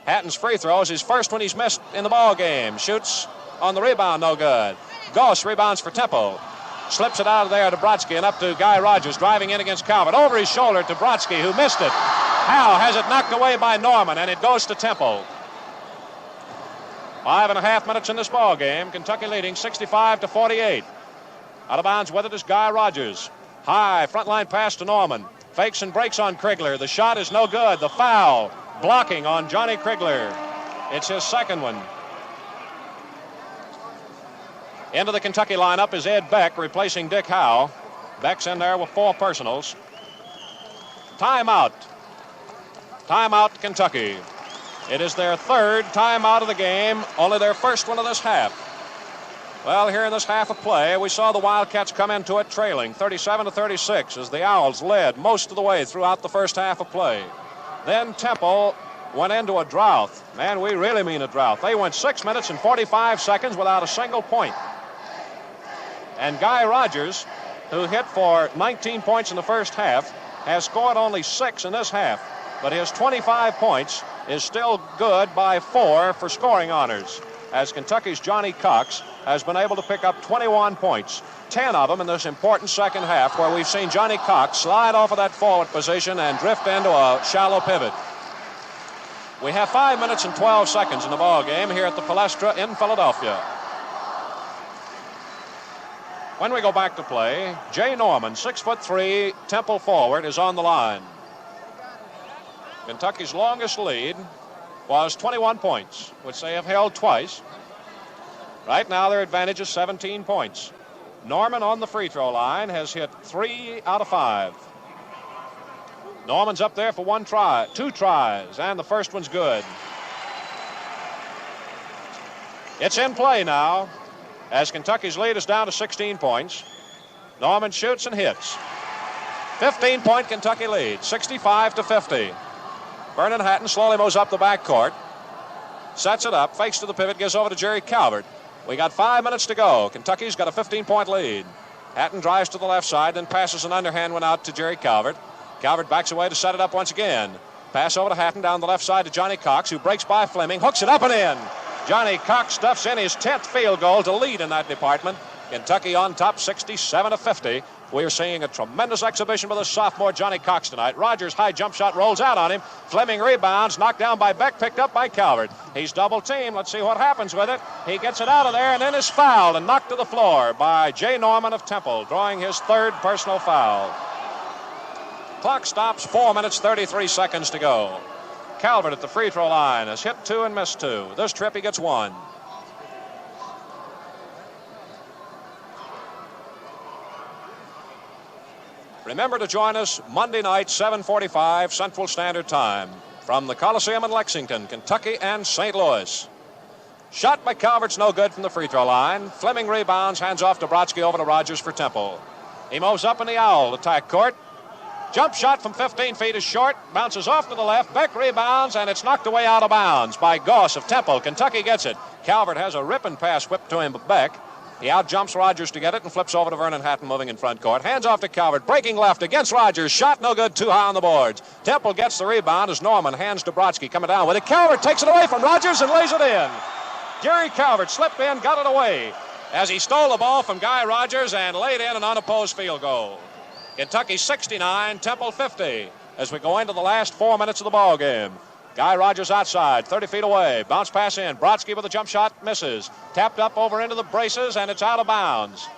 Hatton's free throw is his first one he's missed in the ball game. Shoots on the rebound, no good. Goss rebounds for Temple. Slips it out of there to Brodsky and up to Guy Rogers, driving in against Calvert. Over his shoulder to Brodsky, who missed it. Howe has it knocked away by Norman, and it goes to Temple. 5.5 minutes in this ball game. Kentucky leading 65-48. Out of bounds with it is Guy Rogers. High front line pass to Norman. Fakes and breaks on Krigler. The shot is no good. The foul blocking on Johnny Krigler. It's his second one. Into the Kentucky lineup is Ed Beck replacing Dick Howe. Beck's in there with 4 personals. Timeout. Timeout, Kentucky. It is their 3rd timeout of the game, only their first one of this half. Well, here in this half of play, we saw the Wildcats come into it trailing 37-36 as the Owls led most of the way throughout the first half of play. Then Temple went into a drought. Man, we really mean a drought. They went 6 minutes and 45 seconds without a single point. And Guy Rogers, who hit for 19 points in the first half, has scored only 6 in this half. But his 25 points is still good by 4 for scoring honors, as Kentucky's Johnny Cox has been able to pick up 21 points, 10 of them in this important second half, where we've seen Johnny Cox slide off of that forward position and drift into a shallow pivot. We have 5 minutes and 12 seconds in the ball game here at the Palestra in Philadelphia. When we go back to play, Jay Norman, 6'3", Temple forward, is on the line. Kentucky's longest lead was 21 points, which they have held twice. Right now, their advantage is 17 points. Norman on the free throw line has hit 3 out of 5. Norman's up there for 2 tries, and the first one's good. It's in play now as Kentucky's lead is down to 16 points. Norman shoots and hits. 15-point Kentucky lead, 65-50. Vernon Hatton slowly moves up the backcourt, sets it up, fakes to the pivot, gives over to Jerry Calvert. We got 5 minutes to go. Kentucky's got a 15-point lead. Hatton drives to the left side, then passes an underhand one out to Jerry Calvert. Calvert backs away to set it up once again. Pass over to Hatton down the left side to Johnny Cox, who breaks by Fleming, hooks it up and in. Johnny Cox stuffs in his 10th field goal to lead in that department. Kentucky on top, 67-50. We're seeing a tremendous exhibition by the sophomore Johnny Cox tonight. Rogers' high jump shot rolls out on him. Fleming rebounds, knocked down by Beck, picked up by Calvert. He's double teamed. Let's see what happens with it. He gets it out of there and then is fouled and knocked to the floor by Jay Norman of Temple, drawing his 3rd personal foul. Clock stops, 4 minutes, 33 seconds to go. Calvert at the free throw line has hit 2 and missed 2. This trip he gets 1. Remember to join us Monday night, 7:45 Central Standard Time from the Coliseum in Lexington, Kentucky and St. Louis. Shot by Calvert's no good from the free throw line. Fleming rebounds, hands off to Brodsky over to Rogers for Temple. He moves up in the Owl attack court. Jump shot from 15 feet is short, bounces off to the left. Beck rebounds, and it's knocked away out of bounds by Goss of Temple. Kentucky gets it. Calvert has a ripping pass whipped to him, but Beck. He out-jumps Rogers to get it and flips over to Vernon Hatton moving in front court. Hands off to Calvert, breaking left against Rogers. Shot no good, too high on the boards. Temple gets the rebound as Norman hands to Brodsky coming down with it. Calvert takes it away from Rogers and lays it in. Jerry Calvert slipped in, got it away as he stole the ball from Guy Rogers and laid in an unopposed field goal. Kentucky 69, Temple 50 as we go into the last 4 minutes of the ball game. Guy Rogers outside, 30 feet away. Bounce pass in. Brodsky with a jump shot, misses. Tapped up over into the braces, and it's out of bounds.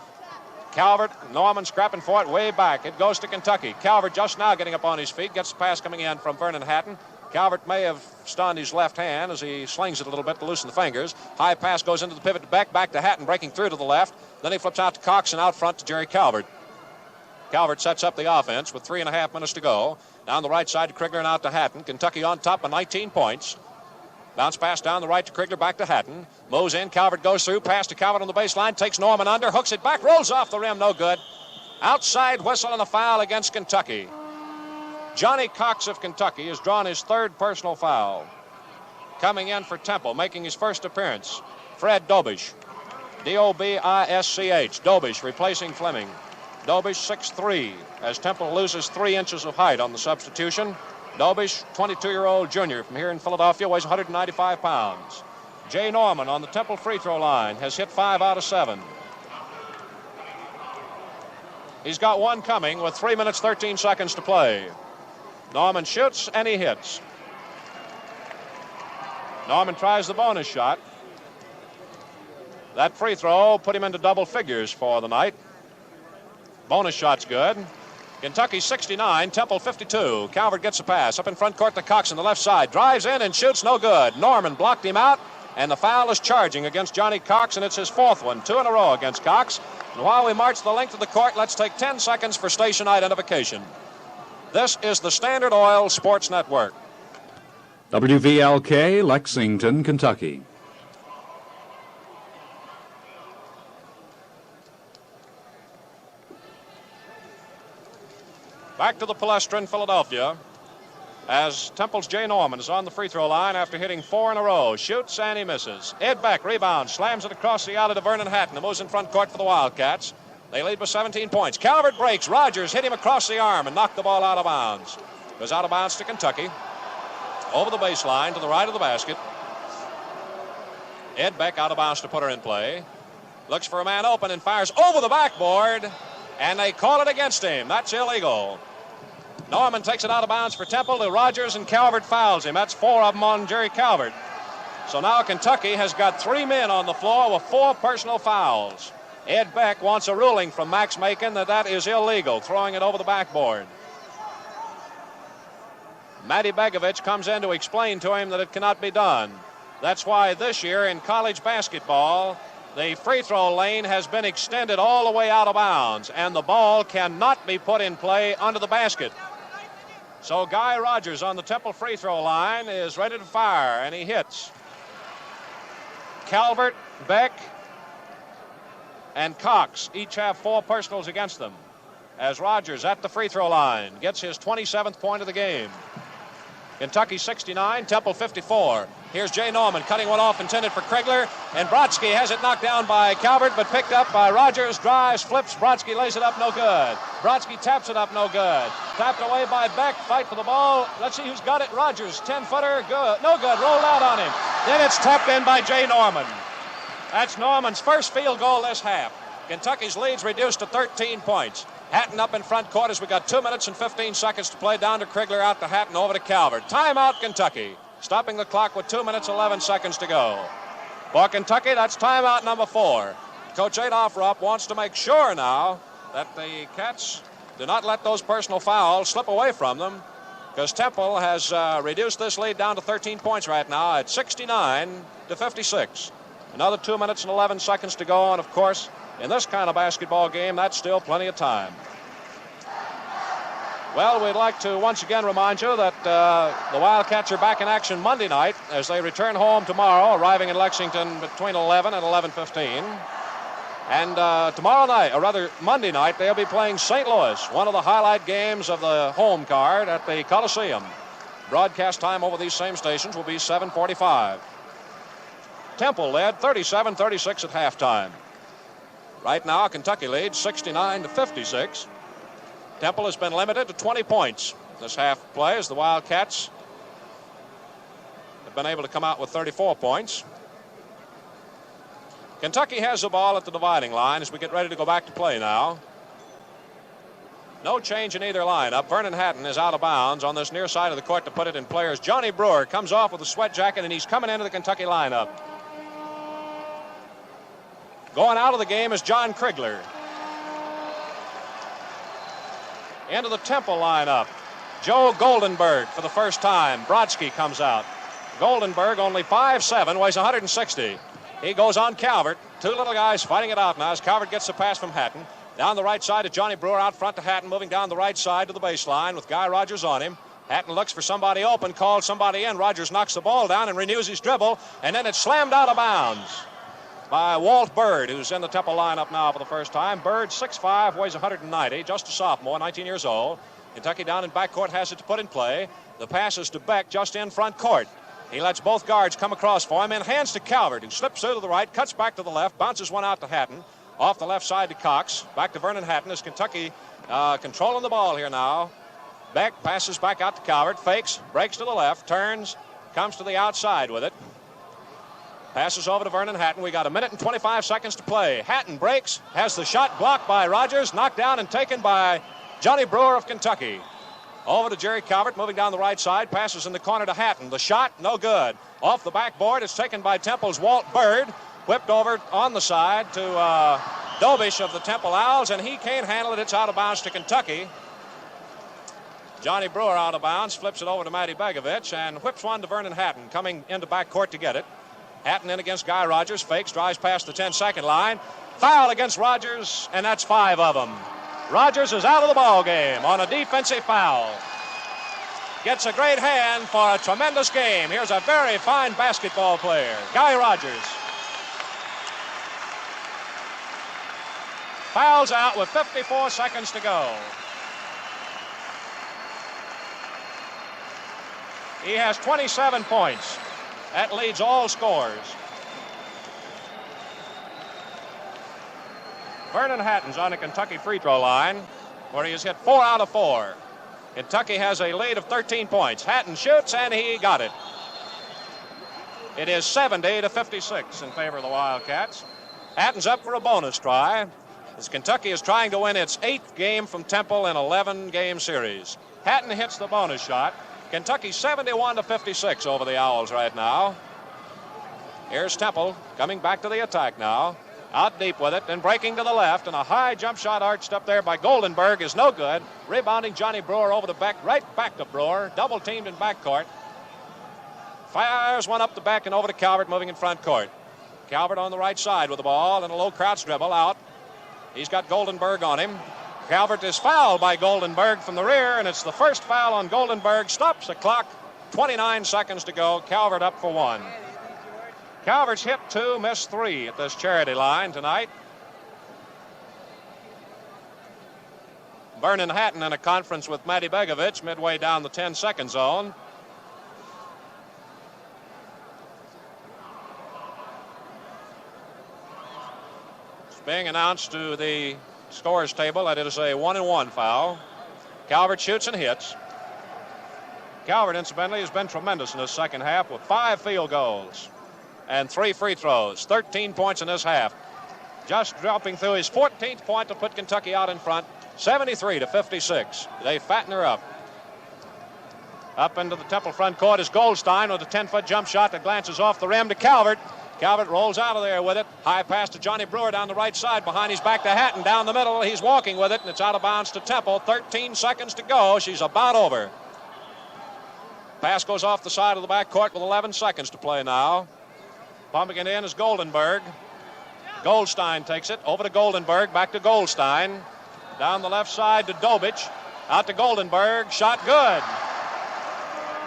Calvert, Norman scrapping for it way back. It goes to Kentucky. Calvert just now getting up on his feet. Gets the pass coming in from Vernon Hatton. Calvert may have stunned his left hand as he slings it a little bit to loosen the fingers. High pass goes into the pivot to Beck, back to Hatton, breaking through to the left. Then he flips out to Cox and out front to Jerry Calvert. Calvert sets up the offense with 3.5 minutes to go. Down the right side to Krigler and out to Hatton. Kentucky on top by 19 points. Bounce pass down the right to Krigler, back to Hatton. Mows in, Calvert goes through, pass to Calvert on the baseline, takes Norman under, hooks it back, rolls off the rim, no good. Outside whistle and a foul against Kentucky. Johnny Cox of Kentucky has drawn his 3rd personal foul. Coming in for Temple, making his first appearance, Fred Dobish. D-O-B-I-S-C-H, Dobish replacing Fleming. Dobish 6'3", as Temple loses 3 inches of height on the substitution. Dobish, 22-year-old junior from here in Philadelphia, weighs 195 pounds. Jay Norman on the Temple free throw line has hit 5 out of 7. He's got one coming with 3 minutes, 13 seconds to play. Norman shoots and he hits. Norman tries the bonus shot. That free throw put him into double figures for the night. Bonus shot's good. Kentucky 69, Temple 52. Calvert gets a pass up in front court to Cox on the left side. Drives in and shoots no good. Norman blocked him out, and the foul is charging against Johnny Cox, and it's his 4th one, 2 in a row against Cox. And while we march the length of the court, let's take 10 seconds for station identification. This is the Standard Oil Sports Network. WVLK, Lexington, Kentucky. Back to the Palestra in Philadelphia as Temple's Jay Norman is on the free throw line after hitting 4 in a row. Shoots and he misses. Ed Beck rebounds, slams it across the alley to Vernon Hatton, who moves in front court for the Wildcats. They lead by 17 points. Calvert breaks. Rogers hit him across the arm and knocked the ball out of bounds. Goes out of bounds to Kentucky. Over the baseline to the right of the basket. Ed Beck out of bounds to put her in play. Looks for a man open and fires over the backboard. And they call it against him. That's illegal. Norman takes it out of bounds for Temple to Rogers, and Calvert fouls him. That's 4 of them on Jerry Calvert. So now Kentucky has got 3 men on the floor with 4 personal fouls. Ed Beck wants a ruling from Max Macon that is illegal, throwing it over the backboard. Matty Begovich comes in to explain to him that it cannot be done. That's why this year in college basketball, the free throw lane has been extended all the way out of bounds, and the ball cannot be put in play under the basket. So Guy Rogers on the Temple free throw line is ready to fire, and he hits. Calvert, Beck, and Cox each have 4 personals against them, as Rogers at the free throw line gets his 27th point of the game. Kentucky 69, Temple 54. Here's Jay Norman cutting one off, intended for Krigler, and Brodsky has it knocked down by Calvert, but picked up by Rogers. Drives, flips, Brodsky lays it up, no good. Brodsky taps it up, no good. Tapped away by Beck, fight for the ball. Let's see who's got it. Rogers, 10-footer, good, no good, rolled out on him. Then it's tapped in by Jay Norman. That's Norman's first field goal this half. Kentucky's lead's reduced to 13 points. Hatton up in front court as we got 2 minutes and 15 seconds to play. Down to Krigler, out to Hatton, over to Calvert. Timeout, Kentucky. Stopping the clock with 2 minutes, 11 seconds to go. For Kentucky, that's timeout number 4. Coach Adolph Rupp wants to make sure now that the Cats do not let those personal fouls slip away from them, because Temple has reduced this lead down to 13 points right now at 69-56. Another 2 minutes and 11 seconds to go, and of course, in this kind of basketball game, that's still plenty of time. Well, we'd like to once again remind you that the Wildcats are back in action Monday night as they return home tomorrow, arriving in Lexington between 11 and 11:15. And tomorrow night, or rather Monday night, they'll be playing St. Louis, one of the highlight games of the home card at the Coliseum. Broadcast time over these same stations will be 7:45. Temple led 37-36 at halftime. Right now, Kentucky leads 69-56. Temple has been limited to 20 points this half play as the Wildcats have been able to come out with 34 points. Kentucky has the ball at the dividing line as we get ready to go back to play now. No change in either lineup. Vernon Hatton is out of bounds on this near side of the court to put it in play. As Johnny Brewer comes off with a sweat jacket, and he's coming into the Kentucky lineup. Going out of the game is John Krigler. Into the Temple lineup, Joe Goldenberg for the first time. Brodsky comes out. Goldenberg, only 5'7", weighs 160. He goes on Calvert. 2 little guys fighting it out now as Calvert gets the pass from Hatton. Down the right side to Johnny Brewer, out front to Hatton, moving down the right side to the baseline with Guy Rogers on him. Hatton looks for somebody open, calls somebody in. Rogers knocks the ball down and renews his dribble, and then it's slammed out of bounds by Walt Bird, who's in the Temple lineup now for the first time. Bird, 6'5", weighs 190, just a sophomore, 19 years old. Kentucky down in backcourt has it to put in play. The pass is to Beck just in front court. He lets both guards come across for him and hands to Calvert, who slips through to the right, cuts back to the left, bounces one out to Hatton. Off the left side to Cox. Back to Vernon Hatton as Kentucky controlling the ball here now. Beck passes back out to Calvert, fakes, breaks to the left, turns, comes to the outside with it. Passes over to Vernon Hatton. We got 1 minute and 25 seconds to play. Hatton breaks, has the shot blocked by Rogers, knocked down and taken by Johnny Brewer of Kentucky. Over to Jerry Calvert, moving down the right side, passes in the corner to Hatton. The shot, no good. Off the backboard, it's taken by Temple's Walt Bird, whipped over on the side to Dobish of the Temple Owls, and he can't handle it. It's out of bounds to Kentucky. Johnny Brewer out of bounds, flips it over to Matty Begovich, and whips one to Vernon Hatton, coming into backcourt to get it. Hatton in against Guy Rogers, fakes, drives past the 10-second line. Foul against Rogers, and that's 5 of them. Rogers is out of the ball game on a defensive foul. Gets a great hand for a tremendous game. Here's a very fine basketball player, Guy Rogers. Fouls out with 54 seconds to go. He has 27 points. That leads all scores. Vernon Hatton's on the Kentucky free throw line, where he has hit 4 out of 4. Kentucky has a lead of 13 points. Hatton shoots, and he got it. It is 70-56 in favor of the Wildcats. Hatton's up for a bonus try, as Kentucky is trying to win its 8th game from Temple in 11-game series. Hatton hits the bonus shot. Kentucky 71-56 over the Owls right now. Here's Temple coming back to the attack now. Out deep with it and breaking to the left, and a high jump shot arched up there by Goldenberg is no good. Rebounding Johnny Brewer over the back, right back to Brewer. Double teamed in backcourt. Fires one up the back and over to Calvert, moving in front court. Calvert on the right side with the ball and a low crouch dribble out. He's got Goldenberg on him. Calvert is fouled by Goldenberg from the rear, and it's the first foul on Goldenberg. Stops the clock. 29 seconds to go. Calvert up for one. Calvert's hit 2, missed 3 at this charity line tonight. Vernon Hatton in a conference with Matty Begovic midway down the 10-second zone. It's being announced to the scores table that it is a 1-and-1 foul. Calvert shoots and hits. Calvert, incidentally, has been tremendous in this second half with 5 field goals and 3 free throws. 13 points in this half. Just dropping through his 14th point to put Kentucky out in front, 73-56. They fatten her up. Up into the Temple front court is Goldstein with a 10-foot jump shot that glances off the rim to Calvert. Calvert rolls out of there with it. High pass to Johnny Brewer down the right side. Behind his back to Hatton. Down the middle. He's walking with it, and it's out of bounds to Temple. 13 seconds to go. She's about over. Pass goes off the side of the backcourt with 11 seconds to play now. Pumping it in is Goldenberg. Goldstein takes it over to Goldenberg. Back to Goldstein. Down the left side to Dobich. Out to Goldenberg. Shot good.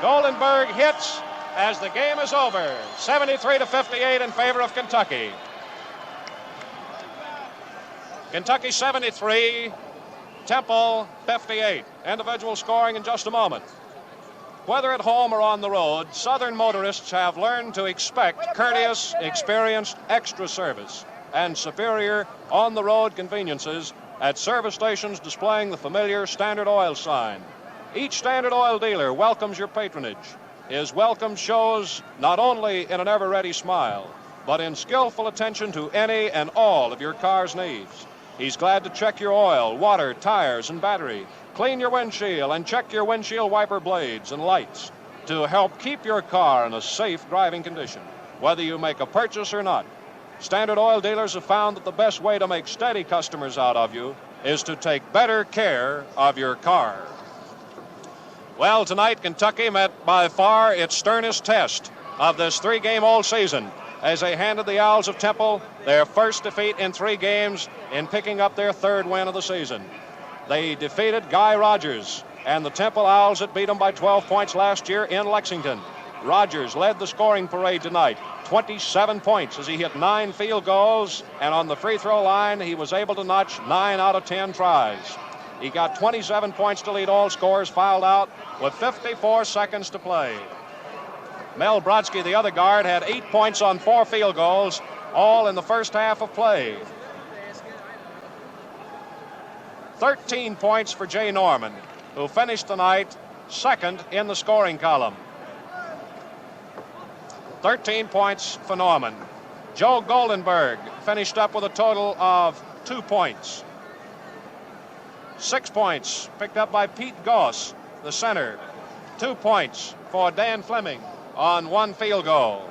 Goldenberg hits as the game is over. 73-58 in favor of Kentucky. Kentucky 73, Temple 58. Individual scoring in just a moment. Whether at home or on the road, Southern motorists have learned to expect courteous, experienced extra service and superior on-the-road conveniences at service stations displaying the familiar Standard Oil sign. Each Standard Oil dealer welcomes your patronage. His welcome shows not only in an ever-ready smile, but in skillful attention to any and all of your car's needs. He's glad to check your oil, water, tires, and battery, clean your windshield, and check your windshield wiper blades and lights to help keep your car in a safe driving condition, whether you make a purchase or not. Standard Oil dealers have found that the best way to make steady customers out of you is to take better care of your car. Well, tonight, Kentucky met by far its sternest test of this 3-game-old season as they handed the Owls of Temple their first defeat in 3 games in picking up their 3rd win of the season. They defeated Guy Rogers and the Temple Owls that beat them by 12 points last year in Lexington. Rogers led the scoring parade tonight, 27 points as he hit 9 field goals, and on the free throw line, he was able to notch 9 out of 10 tries. He got 27 points to lead all scorers, fouled out with 54 seconds to play. Mel Brodsky, the other guard, had 8 points on 4 field goals, all in the first half of play. 13 points for Jay Norman, who finished the night second in the scoring column. 13 points for Norman. Joe Goldenberg finished up with a total of 2 points. 6 points picked up by Pete Goss, the center. 2 points for Dan Fleming on 1 field goal.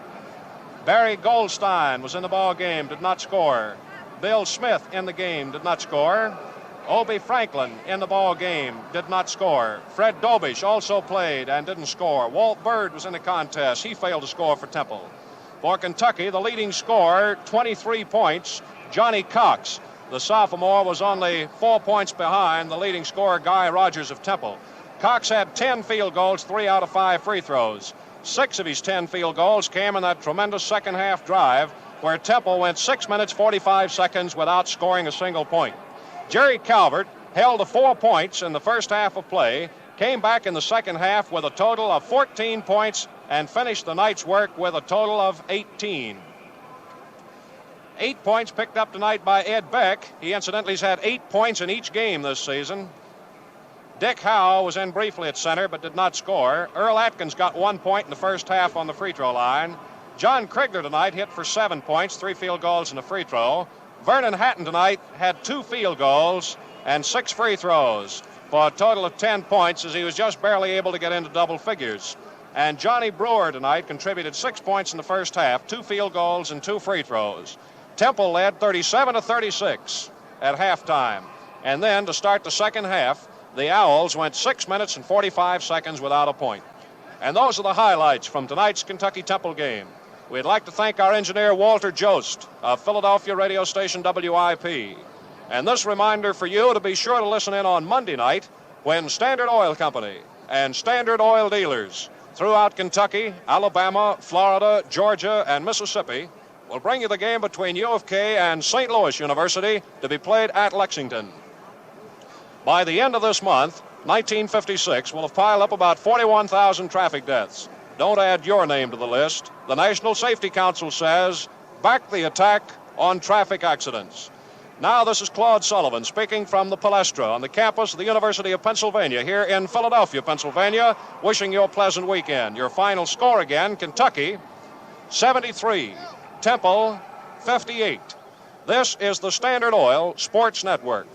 Barry Goldstein was in the ball game, did not score. Bill Smith in the game, did not score. Obie Franklin in the ball game, did not score. Fred Dobish also played and didn't score. Walt Bird was in the contest. He failed to score for Temple. For Kentucky, the leading scorer, 23 points, Johnny Cox. The sophomore was only 4 points behind the leading scorer, Guy Rogers of Temple. Cox had 10 field goals, 3 out of 5 free throws. 6 of his 10 field goals came in that tremendous second half drive where Temple went 6 minutes, 45 seconds without scoring a single point. Jerry Calvert held to 4 points in the first half of play, came back in the second half with a total of 14 points, and finished the night's work with a total of 18. 8 points picked up tonight by Ed Beck. He incidentally has had 8 points in each game this season. Dick Howe was in briefly at center but did not score. Earl Atkins got 1 point in the first half on the free throw line. John Krigler tonight hit for 7 points, 3 field goals and a free throw. Vernon Hatton tonight had 2 field goals and 6 free throws for a total of 10 points as he was just barely able to get into double figures. And Johnny Brewer tonight contributed 6 points in the first half, 2 field goals and 2 free throws. Temple led 37-36 at halftime. And then to start the second half, the Owls went 6 minutes and 45 seconds without a point. And those are the highlights from tonight's Kentucky-Temple game. We'd like to thank our engineer, Walter Jost, of Philadelphia radio station WIP. And this reminder for you to be sure to listen in on Monday night when Standard Oil Company and Standard Oil dealers throughout Kentucky, Alabama, Florida, Georgia, and Mississippi will bring you the game between U of K and St. Louis University to be played at Lexington. By the end of this month, 1956 will have piled up about 41,000 traffic deaths. Don't add your name to the list. The National Safety Council says, back the attack on traffic accidents. Now this is Claude Sullivan speaking from the Palestra on the campus of the University of Pennsylvania here in Philadelphia, Pennsylvania, wishing you a pleasant weekend. Your final score again, Kentucky 73, Temple 58. This is the Standard Oil Sports Network.